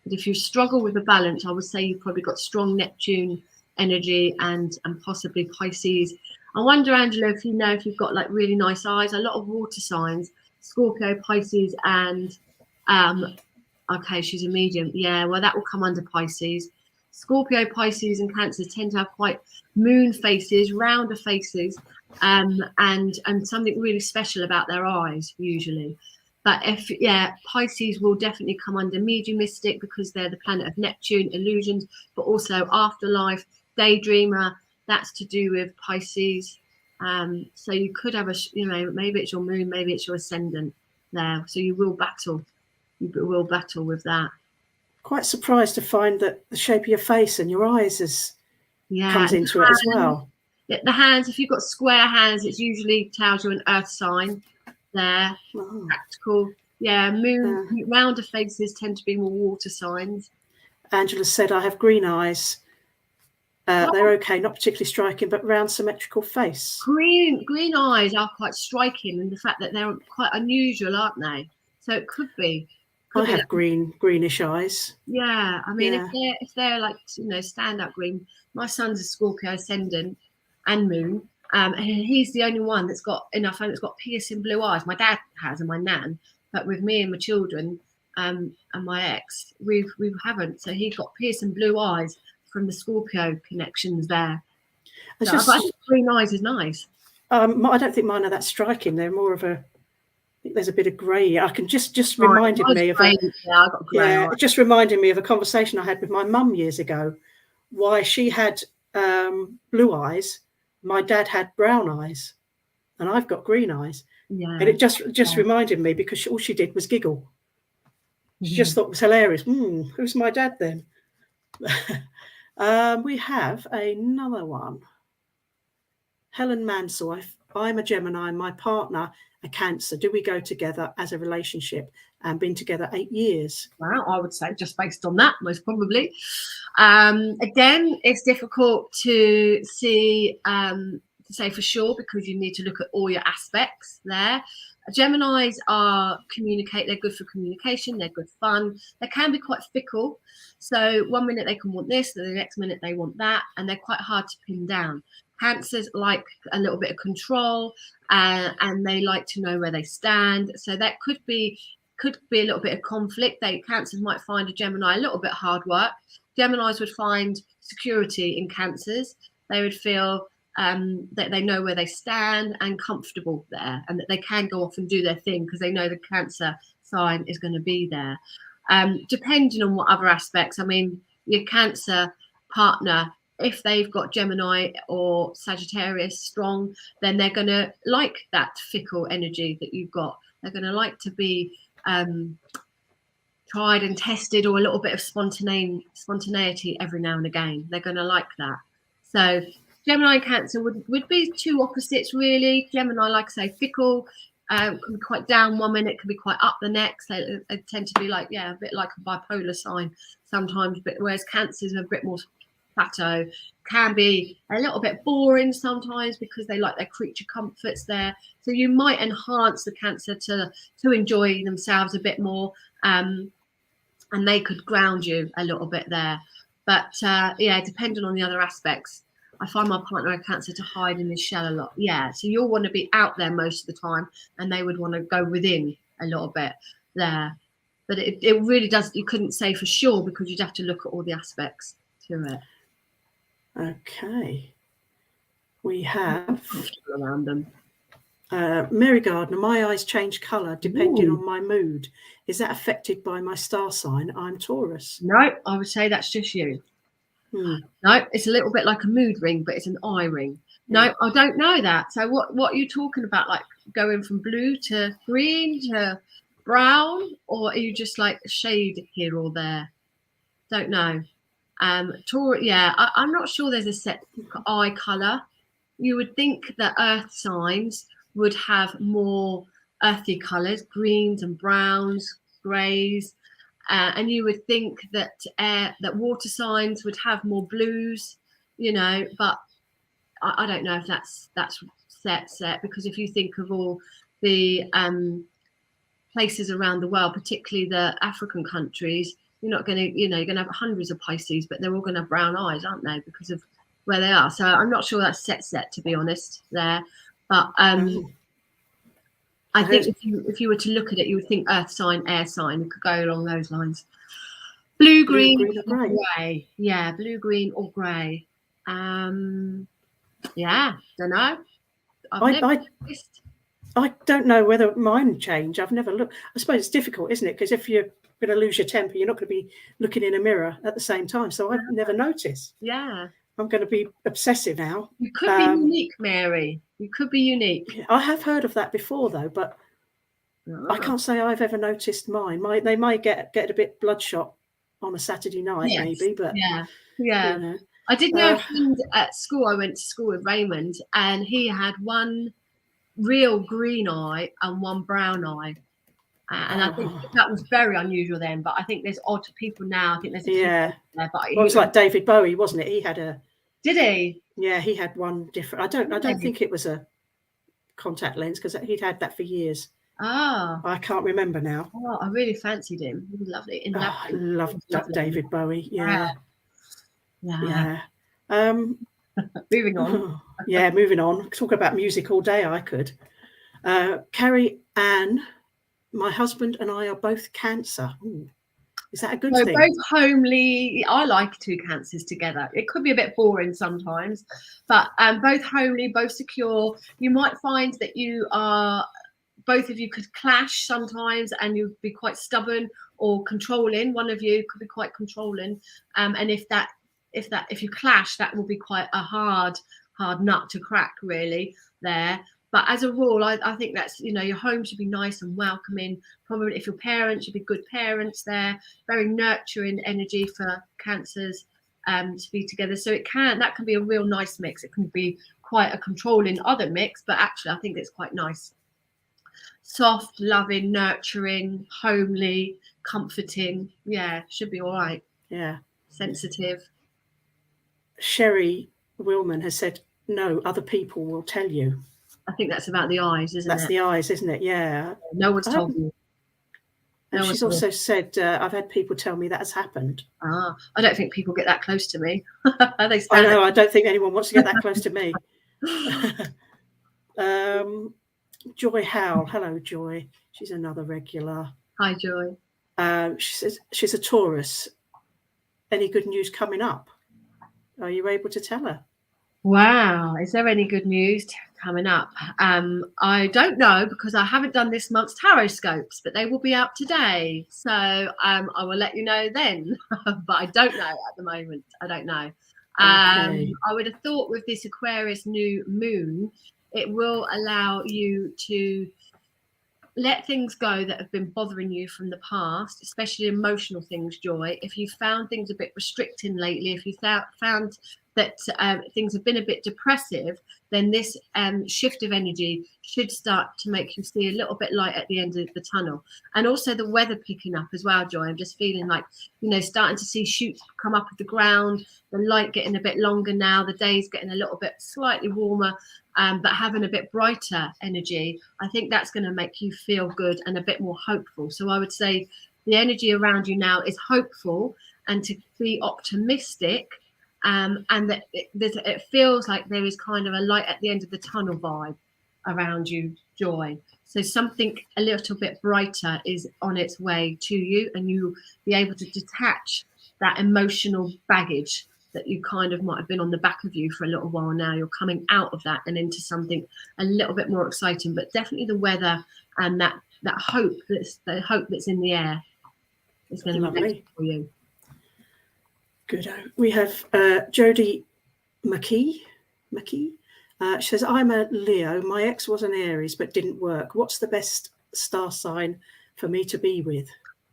But if you struggle with the balance, I would say you've probably got strong Neptune energy and possibly Pisces. I wonder, Angela, if you've got like really nice eyes. A lot of water signs, Scorpio, Pisces, and okay, she's a medium. Yeah, well, that will come under Pisces. Scorpio, Pisces, and Cancer tend to have quite moon faces, rounder faces, and something really special about their eyes usually. But Pisces will definitely come under mediumistic because they're the planet of Neptune, illusions, but also afterlife, daydreamer. That's to do with Pisces. So you could have maybe it's your moon, maybe it's your ascendant there. So you will battle with that. Quite surprised to find that the shape of your face and your eyes comes into it as well. Yeah, the hands, if you've got square hands, it usually tells you an earth sign there. Oh. Practical. Yeah, rounder faces tend to be more water signs. Angela said, I have green eyes. They're okay, not particularly striking, but round symmetrical face. Green eyes are quite striking in the fact that they're quite unusual, aren't they? So it could be. I have greenish eyes. Yeah, I mean, if they're like stand up green. My son's a Scorpio ascendant and moon, and he's the only one that's got enough. That's got piercing blue eyes. My dad has, and my nan, but with me and my children, and my ex, we haven't. So he got piercing blue eyes from the Scorpio connections there. So I think green eyes is nice. I don't think mine are that striking. They're more of I think there's a bit of grey. I can just reminded me of it just reminded me of a conversation I had with my mum years ago. Why she had blue eyes, my dad had brown eyes, and I've got green eyes. Yeah, and it just reminded me because all she did was giggle. She just thought it was hilarious. Who's my dad then? We have another one. Helen Mansell. I'm a Gemini, my partner a Cancer. Do we go together as a relationship? and been together 8 years. Wow, I would say just based on that, most probably. Again, it's difficult to see, to say for sure, because you need to look at all your aspects there. Geminis they're good for communication, they're good fun. They can be quite fickle. So one minute they can want this, and the next minute they want that, and they're quite hard to pin down. Cancers like a little bit of control, and they like to know where they stand. So that could be a little bit of conflict. Cancers might find a Gemini a little bit hard work. Geminis would find security in Cancers. They would feel that they know where they stand and comfortable there, and that they can go off and do their thing because they know the Cancer sign is going to be there. Depending on what other aspects, I mean, your Cancer partner, if they've got Gemini or Sagittarius strong, then they're going to like that fickle energy that you've got. They're going to like to be tried and tested, or a little bit of spontaneity every now and again. They're going to like that. So Gemini and Cancer would be two opposites, really. Gemini, like I say, fickle, can be quite down one minute, can be quite up the next. They tend to be like, a bit like a bipolar sign sometimes, but whereas Cancers are a bit more plateau, can be a little bit boring sometimes because they like their creature comforts there. So you might enhance the Cancer to enjoy themselves a bit more, and they could ground you a little bit there. But depending on the other aspects, I find my partner a Cancer to hide in his shell a lot. Yeah, so you'll want to be out there most of the time, and they would want to go within a little bit there. But it really does, you couldn't say for sure because you'd have to look at all the aspects to it. Okay. We have around them. Mary Gardner, my eyes change colour depending on my mood. Is that affected by my star sign? I'm Taurus. No, I would say that's just you. No, it's a little bit like a mood ring, but it's an eye ring. No, I don't know that. So what are you talking about? Like going from blue to green to brown, or are you just like a shade here or there? Don't know. Taurus, I'm not sure there's a set eye colour. You would think that earth signs would have more earthy colours, greens and browns, greys, and you would think that water signs would have more blues, but I don't know if that's set, because if you think of all the places around the world, particularly the African countries, you're not going to, you're going to have hundreds of Pisces, but they're all going to have brown eyes, aren't they, because of where they are. So I'm not sure that's set, to be honest, there. But I think if you were to look at it, you would think earth sign, air sign. It could go along those lines. Blue, green, or grey. Yeah, blue, green, or grey. Don't know. I don't know whether mine change. I've never looked. I suppose it's difficult, isn't it? Because if you're going to lose your temper, you're not going to be looking in a mirror at the same time. So I've never noticed. Yeah. I'm going to be obsessive now. You could be unique, Mary. You could be unique. I have heard of that before, though, but I can't say I've ever noticed mine. They might get a bit bloodshot on a Saturday night, maybe. But yeah. I did know a friend at school. I went to school with Raymond, and he had one real green eye and one brown eye. And I think that was very unusual then. But I think there's odd people now. I think there's there. But it was like David Bowie, wasn't it? He had a. Did he? Yeah, he had one different. I don't think it was a contact lens, because he'd had that for years. I can't remember now. I really fancied him. He was lovely. I loved David Bowie. Yeah. Moving on. Moving on. Talk about music all day. I could. Carrie Ann, my husband and I are both Cancer. Ooh. Is that a good thing? Both homely. I like two Cancers together. It could be a bit boring sometimes, but both homely, both secure. You might find that both of you could clash sometimes, and you'd be quite stubborn or controlling. One of you could be quite controlling, and if you clash, that will be quite a hard nut to crack, really, there. But as a rule, I think that's, your home should be nice and welcoming. Probably if your parents should be good parents there, very nurturing energy for Cancers to be together. So that can be a real nice mix. It can be quite a controlling other mix, but actually I think it's quite nice. soft, loving, nurturing, homely, comforting. Yeah, should be all right. Yeah. Sensitive. Sherry Willman has said, no, other people will tell you. I think that's about the eyes, isn't That's it? the eyes, isn't it? Yeah. No one's told you. And she's also said, I've had people tell me that has happened. I don't think people get that close to me. I know, I don't think anyone wants to get that close to me. Joy Howell. Hello, Joy. She's another regular. Hi, Joy. She says she's a Taurus. Any good news coming up? Are you able to tell her? Wow, is there any good news coming up? I don't know, because I haven't done this month's tarot scopes, but they will be out today. So I will let you know then. But I don't know at the moment. I don't know. Okay. I would have thought with this Aquarius new moon, it will allow you to let things go that have been bothering you from the past, especially emotional things, Joy. If you found things a bit restricting lately, if you found that things have been a bit depressive, then this shift of energy should start to make you see a little bit light at the end of the tunnel. And also the weather picking up as well, Joy. I'm just feeling like, starting to see shoots come up of the ground, the light getting a bit longer now, the days getting a little bit slightly warmer, but having a bit brighter energy. I think that's going to make you feel good and a bit more hopeful. So I would say the energy around you now is hopeful and to be optimistic. And that it feels like there is kind of a light at the end of the tunnel vibe around you, Joy. So something a little bit brighter is on its way to you, and you'll be able to detach that emotional baggage that you kind of might have been on the back of you for a little while now. You're coming out of that and into something a little bit more exciting, but definitely the weather and that hope, the hope that's in the air is going to be better for you. Good. We have Jodie McKee. She says, I'm a Leo. My ex was an Aries, but didn't work. What's the best star sign for me to be with?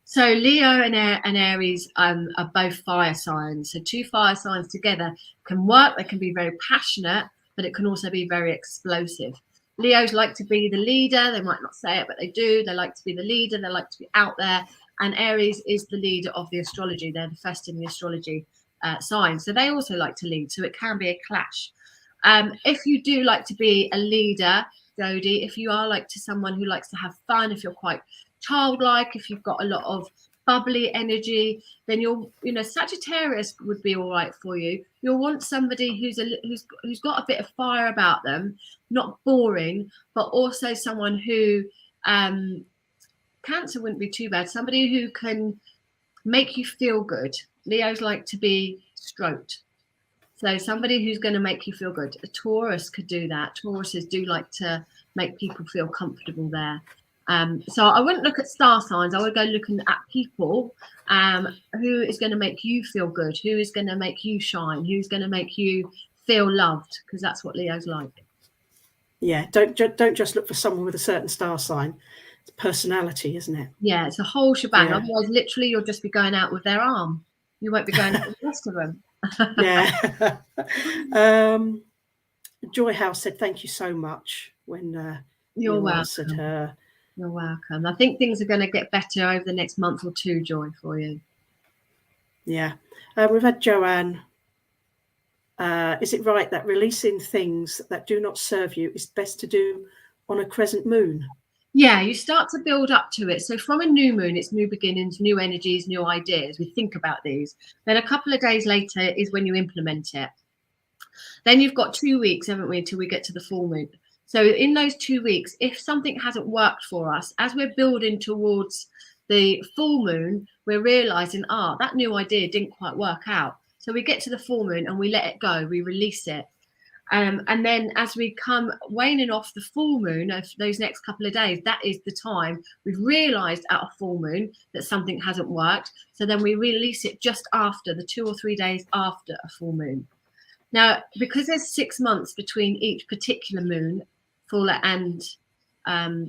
So Leo and Aries are both fire signs. So two fire signs together can work. They can be very passionate, but it can also be very explosive. Leos like to be the leader. They might not say it, but they do. They like to be the leader. They like to be out there. And Aries is the leader of the astrology. They're the first in the astrology sign. So they also like to lead. So it can be a clash. If you do like to be a leader, Jodie, if you are like to someone who likes to have fun, if you're quite childlike, if you've got a lot of bubbly energy, then Sagittarius would be all right for you. You'll want somebody who's got a bit of fire about them, not boring, but also someone who Cancer wouldn't be too bad. Somebody who can make you feel good. Leos like to be stroked. So somebody who's going to make you feel good. A Taurus could do that. Tauruses do like to make people feel comfortable there. So I wouldn't look at star signs. I would go looking at people who is going to make you feel good, who is going to make you shine, who's going to make you feel loved, because that's what Leos like. Yeah, don't just look for someone with a certain star sign. It's personality, isn't it? Yeah, it's a whole shebang. Yeah. Otherwise, literally, you'll just be going out with their arm. You won't be going out with the rest of them. Yeah. Joy House said thank you so much when You're welcome. Answered her. You're welcome. I think things are going to get better over the next month or two, Joy, for you. Yeah. We've had Joanne. Is it right that releasing things that do not serve you is best to do on a crescent moon? Yeah, you start to build up to it. So from a new moon, it's new beginnings, new energies, new ideas. We think about these. Then a couple of days later is when you implement it. Then you've got 2 weeks, haven't we, until we get to the full moon. So in those 2 weeks, if something hasn't worked for us, as we're building towards the full moon, we're realizing, that new idea didn't quite work out. So we get to the full moon and we let it go, we release it. And then as we come waning off the full moon of those next couple of days, that is the time we've realized at a full moon that something hasn't worked. So then we release it just after, the 2 or 3 days after a full moon. Now, because there's 6 months between each particular moon, full and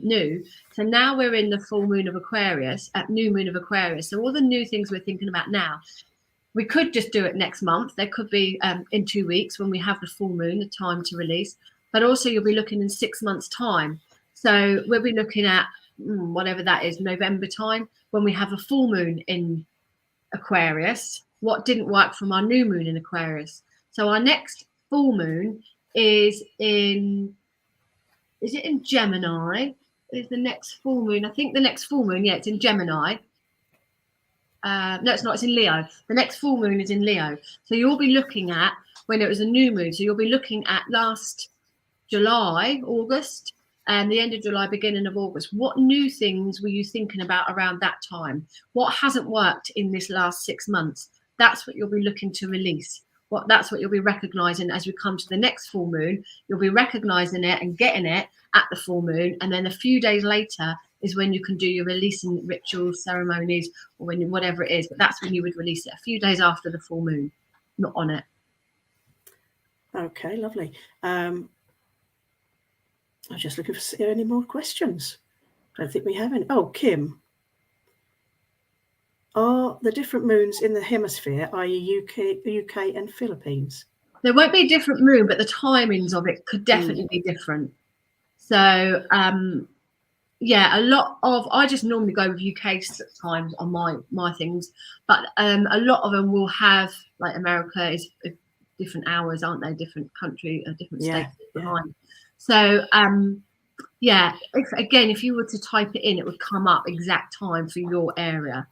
new, so now we're in the full moon of Aquarius, at new moon of Aquarius. So all the new things we're thinking about now, we could just do it next month. There could be in 2 weeks when we have the full moon, the time to release. But also you'll be looking in 6 months' time. So we'll be looking at whatever that is, November time, when we have a full moon in Aquarius. What didn't work from our new moon in Aquarius? So our next full moon is it in Gemini? Is the next full moon? I think the next full moon, yeah, it's in Gemini. No, it's not. It's in Leo. The next full moon is in Leo. So you'll be looking at when it was a new moon. So you'll be looking at last July, August, and the end of July, beginning of August. What new things were you thinking about around that time? What hasn't worked in this last 6 months? That's what you'll be looking to release. That's what you'll be recognizing as we come to the next full moon. You'll be recognizing it and getting it at the full moon, and then a few days later is when you can do your releasing rituals, ceremonies, or whatever it is. But that's when you would release it, a few days after the full moon, not on it. Okay, lovely. I'm just looking for any more questions. I don't think we have any. Oh, Kim. Are the different moons in the hemisphere, i.e. UK and Philippines? There won't be a different moon, but the timings of it could definitely be different. So, yeah, a lot of, I just normally go with UK times on my things, but a lot of them will have, like America is different hours, aren't they? Different country, different states behind. So, yeah, if you were to type it in, it would come up exact time for your area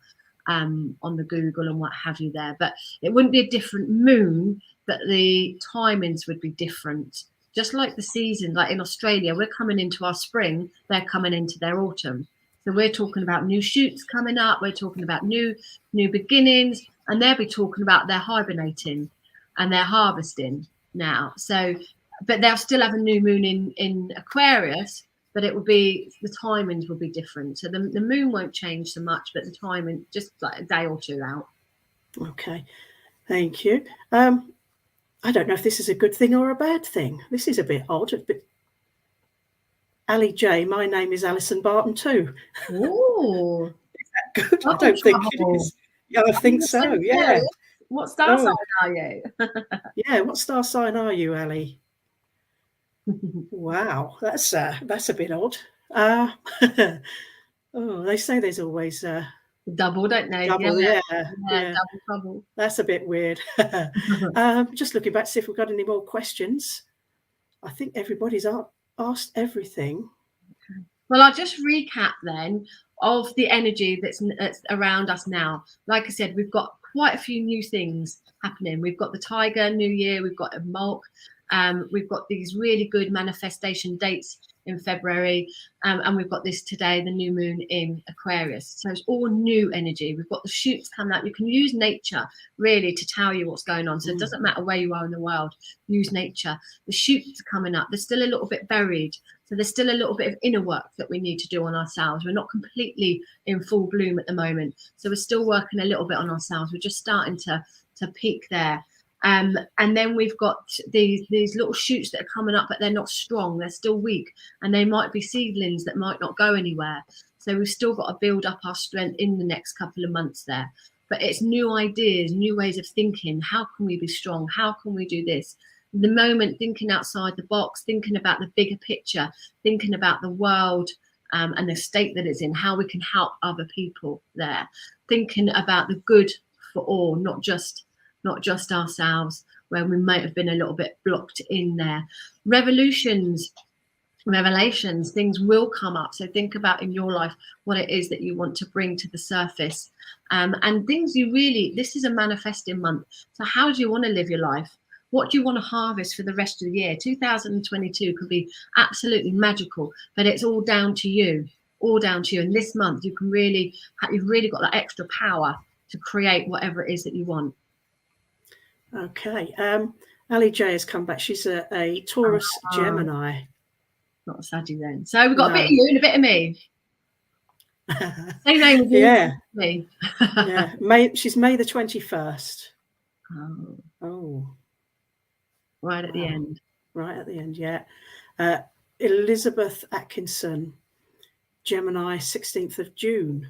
on the Google and what have you there. But it wouldn't be a different moon, but the timings would be different. Just like the season, like in Australia, we're coming into our spring, they're coming into their autumn. So we're talking about new shoots coming up, we're talking about new beginnings, and they'll be talking about their hibernating and their harvesting now. So, but they'll still have a new moon in Aquarius, but it will be, the timings will be different. So the moon won't change so much, but the timing just like a day or two out. Okay, thank you. I don't know if this is a good thing or a bad thing. This is a bit odd. Ali J, my name is Alison Barton too. Oh, is that good? I don't think it is. Yeah, I think so. Yeah. What star sign are you? Yeah, what star sign are you, Ali? Wow, that's a bit odd. Oh, they say there's always double, don't they? Double, yeah. Double. That's a bit weird. Just looking back to see if we've got any more questions. I think everybody's asked everything. Well, I'll just recap then of the energy that's around us now. Like I said, we've got quite a few new things happening. We've got the Tiger New Year, we've got a Mulk, we've got these really good manifestation dates in February, and we've got this today, the new moon in Aquarius. So it's all new energy. We've got the shoots coming out. You can use nature really to tell you what's going on. So it doesn't matter where you are in the world, use nature. The shoots are coming up. They're still a little bit buried. So there's still a little bit of inner work that we need to do on ourselves. We're not completely in full bloom at the moment. So we're still working a little bit on ourselves. We're just starting to peak there. And then we've got these little shoots that are coming up, but they're not strong. They're still weak, and they might be seedlings that might not go anywhere. So we've still got to build up our strength in the next couple of months there. But it's new ideas, new ways of thinking. How can we be strong? How can we do this? The moment, thinking outside the box, thinking about the bigger picture, thinking about the world and the state that it's in, how we can help other people there, thinking about the good for all, not just ourselves, where we might have been a little bit blocked in there. Revelations, things will come up. So think about in your life what it is that you want to bring to the surface, and things you really, this is a manifesting month. So how do you want to live your life? What do you want to harvest for the rest of the year? 2022 could be absolutely magical, but it's all down to you. All down to you. And this month, you've really got that extra power to create whatever it is that you want. Okay. Ali J has come back. She's a Taurus Gemini. Not a Saggy then. So we've got a bit of you and a bit of me. Same name as you. Yeah. Me. Yeah. She's May the 21st. Oh. Right at the end. Right at the end, yeah. Elizabeth Atkinson, Gemini, 16th of June.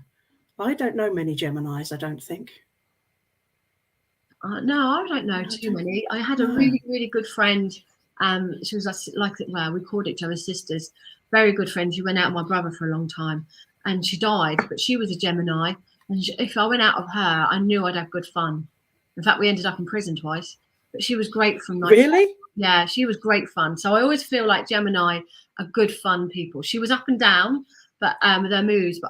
I don't know many Geminis, I don't think. No, I don't know too many. I had a really, really good friend. She was like, well, we called each other sisters. very good friend. She went out with my brother for a long time, and she died. But she was a Gemini, and if I went out with her, I knew I'd have good fun. In fact, we ended up in prison twice. But she was great from like, Really? yeah, she was great fun. So I always feel like Gemini are good fun people. She was up and down, but with her moods.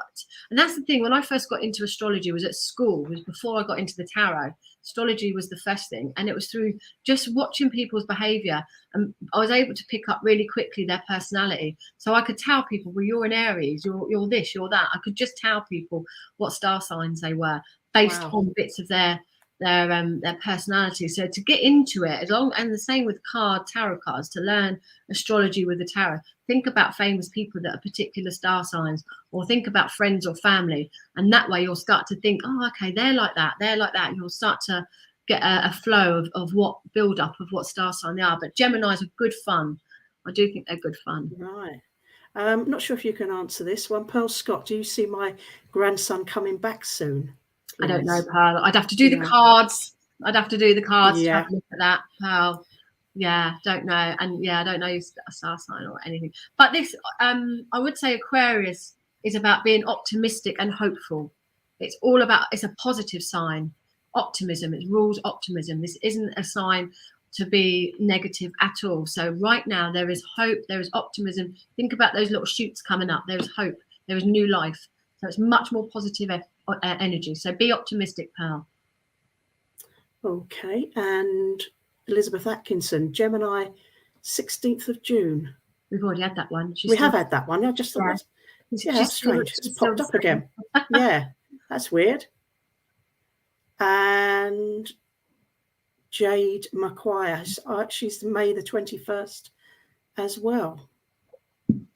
And that's the thing. When I first got into astrology, was at school. It was before I got into the tarot. Astrology was the first thing, and it was through just watching people's behaviour, and I was able to pick up really quickly their personality. So I could tell people, well, you're an Aries, you're this, you're that. I could just tell people what star signs they were based on bits of their personality. So to get into it, and the same with tarot cards, to learn astrology with the tarot, think about famous people that are particular star signs, or think about friends or family, and that way you'll start to think, oh, okay, they're like that, and you'll start to get a flow of what build up of what star sign they are. But Geminis are good fun. I do think they're good fun. Right. Not sure if you can answer this one. Pearl Scott, do you see my grandson coming back soon? I don't know, Pearl. I'd have to do the cards. I'd have to do the cards to have a look at that, Pearl. Yeah, don't know. And yeah, I don't know a star sign or anything. But this, I would say Aquarius is about being optimistic and hopeful. It's all about, it's a positive sign. Optimism, it rules optimism. This isn't a sign to be negative at all. So right now there is hope, there is optimism. Think about those little shoots coming up. There is hope, there is new life. So it's much more positive energy. So be optimistic, Pearl. Okay. And Elizabeth Atkinson, Gemini, 16th of June. We've already had that one. We have had that one. I just thought, that's strange. It's popped up again. Yeah, that's weird. And Jade McQuire, she's May the 21st as well.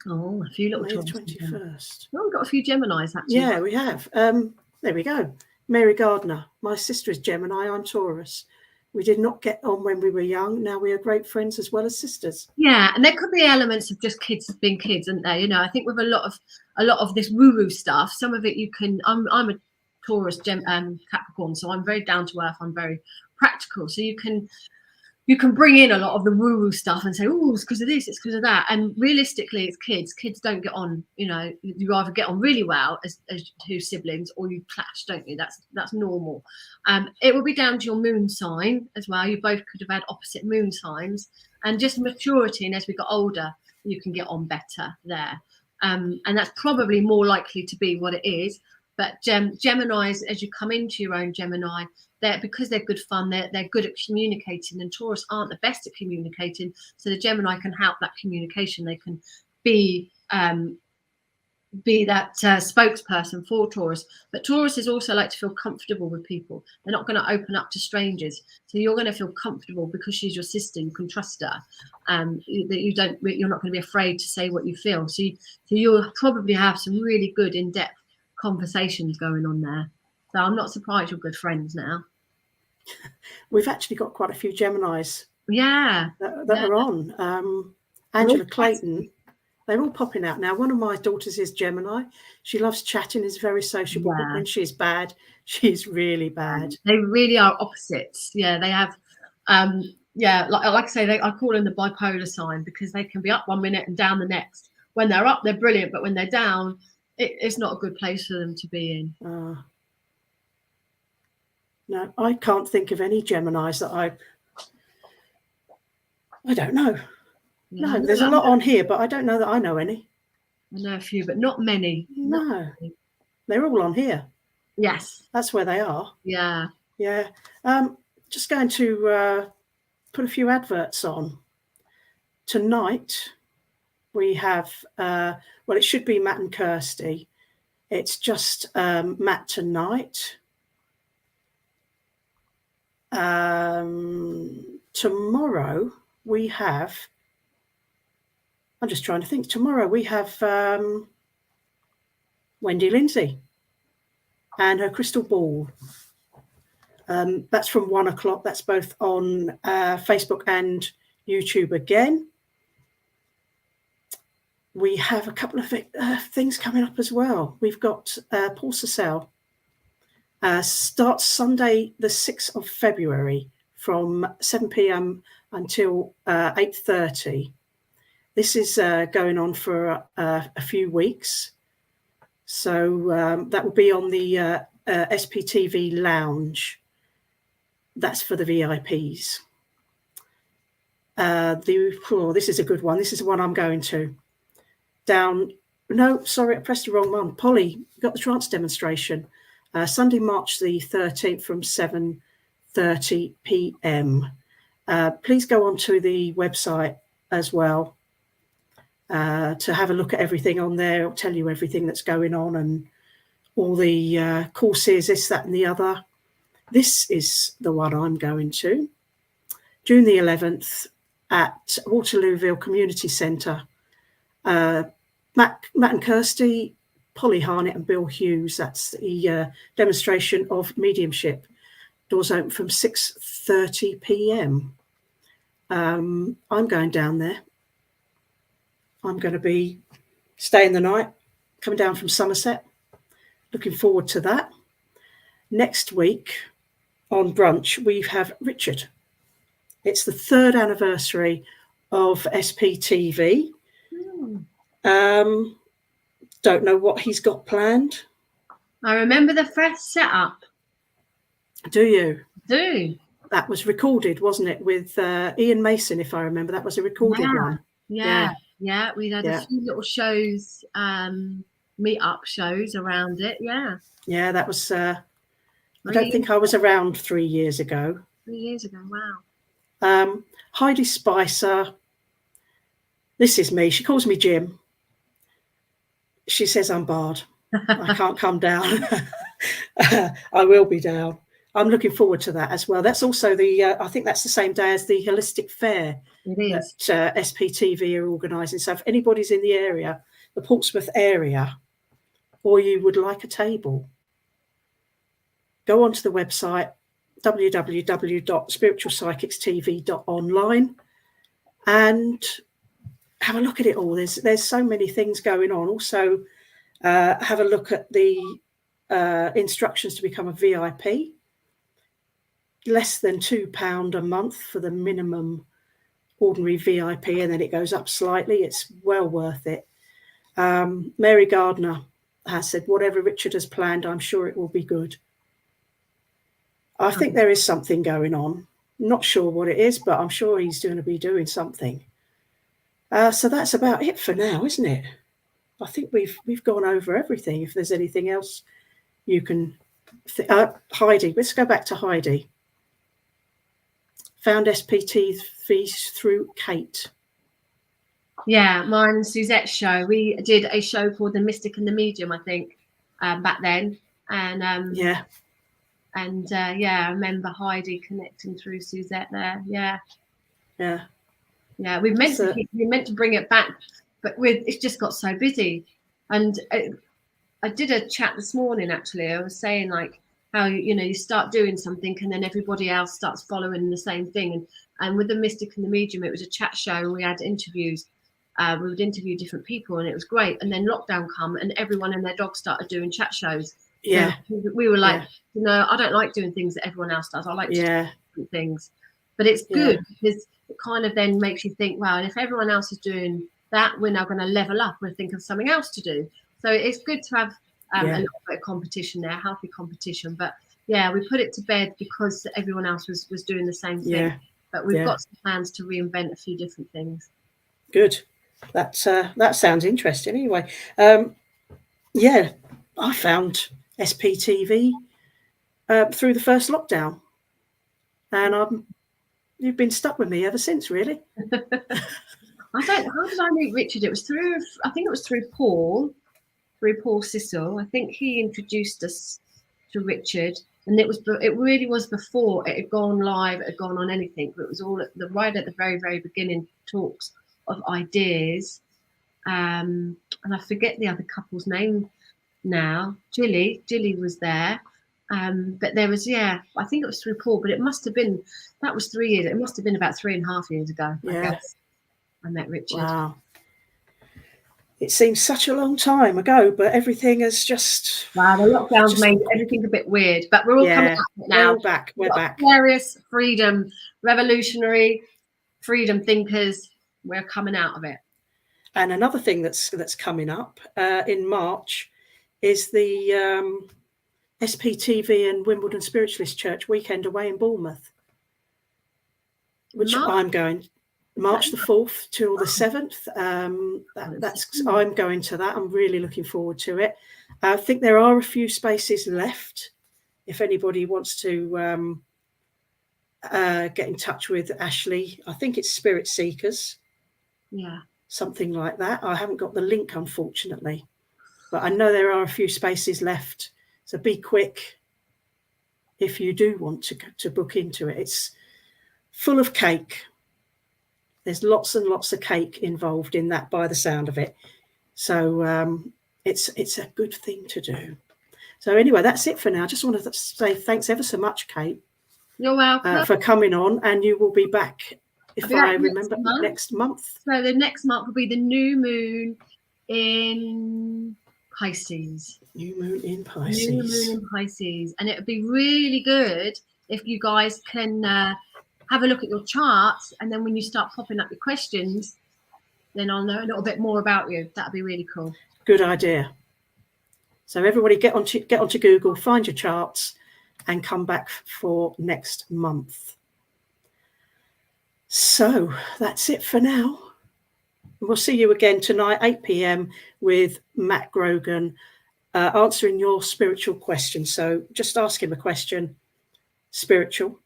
Oh, a few little May the 21st. Well, we've got a few Geminis, actually. Yeah, we have. There we go. Mary Gardner. My sister is Gemini. I'm Taurus. We did not get on when we were young. Now we are great friends as well as sisters. Yeah, and there could be elements of just kids being kids, isn't there? You know, I think with a lot of this woo-woo stuff, some of it you can. I'm a Taurus, Capricorn, so I'm very down to earth. I'm very practical, so you can bring in a lot of the woo-woo stuff and say, oh, it's because of this, it's because of that. And realistically, it's kids. Kids don't get on, you know, you either get on really well as two siblings, or you clash, don't you? That's normal. It will be down to your moon sign as well. You both could have had opposite moon signs, and just maturity. And as we got older, you can get on better there. And that's probably more likely to be what it is. But Geminis, as you come into your own Gemini, because they're good fun, they're good at communicating, and Taurus aren't the best at communicating. So the Gemini can help that communication. They can be that spokesperson for Taurus. But Tauruses also like to feel comfortable with people. They're not going to open up to strangers. So you're going to feel comfortable because she's your sister. You can trust her. You're not going to be afraid to say what you feel. So you'll probably have some really good in-depth conversations going on there. So I'm not surprised you're good friends now. We've actually got quite a few Geminis. Yeah. That are on. Angela Clayton. They're all popping out now. One of my daughters is Gemini. She loves chatting, is very sociable. But when she's bad, she's really bad. They really are opposites. Yeah, they have. Like I say, I call them the bipolar sign, because they can be up one minute and down the next. When they're up, they're brilliant, but when they're down, it's not a good place for them to be in. No, I can't think of any Geminis that I don't know. Yeah, no, there's a lot on here, but I don't know that I know any. I know a few, but not many. No, not many. They're all on here. Yes. That's where they are. Yeah. Yeah. Just going to put a few adverts on. Tonight, we have, it should be Matt and Kirsty. It's just Matt tonight. Tomorrow we have, I'm just trying to think, tomorrow we have Wendy Lindsay and her crystal ball. That's from 1 o'clock. That's both on Facebook and YouTube again. We have a couple of things coming up as well. We've got Paul Cecil. Starts Sunday the 6th of February from 7 p.m. until 8:30. This is going on for a few weeks. So that will be on the SPtv lounge. That's for the VIPs. This is a good one. This is the one I'm going to. No, sorry, I pressed the wrong one. Polly, you got the trance demonstration. Sunday, March the 13th from 7:30 p.m. Please go onto the website as well to have a look at everything on there. I'll tell you everything that's going on and all the courses, this, that, and the other. This is the one I'm going to. June the 11th at Waterlooville Community Centre. Matt and Kirsty, Polly Harnett and Bill Hughes. That's the demonstration of mediumship. Doors open from 6:30 p.m. I'm going down there. I'm going to be staying the night, coming down from Somerset. Looking forward to that. Next week on Brunch, we have Richard. It's the 3rd anniversary of SPtv. Don't know what he's got planned. I remember the first setup. Do you? Do. That was recorded, wasn't it, with Ian Mason, if I remember. That was a recorded one. Yeah. We had a few little shows, meet-up shows around it. Yeah, that was... I don't think I was around 3 years ago. 3 years ago, wow. Heidi Spicer. This is me. She calls me Jim. She says I'm barred. I can't come down. I will be down. I'm looking forward to that as well. That's also the, I think that's the same day as the Holistic Fair that SPtv are organising. So if anybody's in the area, the Portsmouth area, or you would like a table, go onto the website, www.spiritualpsychicstv.online, and have a look at it all. There's so many things going on. Also, have a look at the instructions to become a VIP. Less than £2 a month for the minimum ordinary VIP, and then it goes up slightly. It's well worth it. Mary Gardner has said, whatever Richard has planned, I'm sure it will be good. I think there is something going on. Not sure what it is, but I'm sure he's going to be doing something. So that's about it for now, isn't it? I think we've gone over everything. If there's anything else you can... Heidi, let's go back to Heidi. Found SPtv through Kate. Yeah, mine and Suzette's show. We did a show called The Mystic and the Medium, I think, back then. And I remember Heidi connecting through Suzette there. Yeah. We meant to bring it back, but it's just got so busy. And I did a chat this morning, actually. I was saying, like, how you start doing something and then everybody else starts following the same thing. And with The Mystic and the Medium, it was a chat show and we had interviews. We would interview different people and it was great. And then lockdown come and everyone and their dog started doing chat shows. Yeah. So we were like, I don't like doing things that everyone else does. I like to do different things. But it's good because it kind of then makes you think, wow, and if everyone else is doing that, we're now going to level up and think of something else to do. So it's good to have a little bit of competition there, healthy competition. But we put it to bed because everyone else was doing the same thing. Yeah. But we've got some plans to reinvent a few different things. Good. That sounds interesting. Anyway, I found SPtv through the first lockdown, and you've been stuck with me ever since, really. How did I meet Richard? It was through Paul Sissel. I think he introduced us to Richard, and it really was before it had gone live, it had gone on anything. But it was all right at the very, very beginning talks of ideas. And I forget the other couple's name now. Jilly was there. But there was, I think it was through Paul, but it must have been, that was 3 years. It must have been about 3.5 years ago, I guess, I met Richard. Wow. It seems such a long time ago, but everything has just... Wow, the lockdowns made everything a bit weird, but we're all coming out of it now. We're back. Aquarius, freedom, revolutionary, freedom thinkers, we're coming out of it. And another thing that's coming up in March is the SPtv and Wimbledon Spiritualist Church weekend away in Bournemouth, which I'm going March the 4th till the 7th. I'm going to that. I'm really looking forward to it. I think there are a few spaces left if anybody wants to get in touch with Ashley. I think it's Spirit Seekers. Yeah. Something like that. I haven't got the link, unfortunately, but I know there are a few spaces left. So be quick if you do want to book into it. It's full of cake. There's lots and lots of cake involved in that by the sound of it. So it's a good thing to do. So anyway, that's it for now. I just wanted to say thanks ever so much, Kate. You're welcome. For coming on, and you will be back, if I remember, next month. So the next month will be the new moon in Pisces. New moon in Pisces. New moon in Pisces. And it would be really good if you guys can have a look at your charts, and then when you start popping up your questions, then I'll know a little bit more about you. That'd be really cool. Good idea. So everybody get onto Google, find your charts, and come back for next month. So that's it for now. We'll see you again tonight, 8 p.m. with Matt Grogan, answering your spiritual questions. So just ask him a question, spiritual,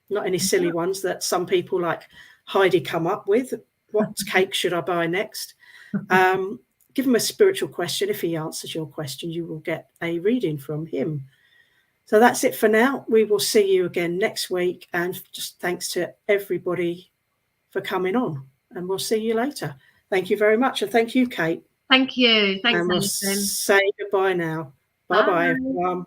not any silly ones that some people like Heidi come up with. What cake should I buy next? Give him a spiritual question. If he answers your question, you will get a reading from him. So that's it for now. We will see you again next week. And just thanks to everybody for coming on. And we'll see you later. Thank you very much. And thank you, Kate. Thank you. Thanks, and we'll Alison. say goodbye now. Bye-bye, everyone.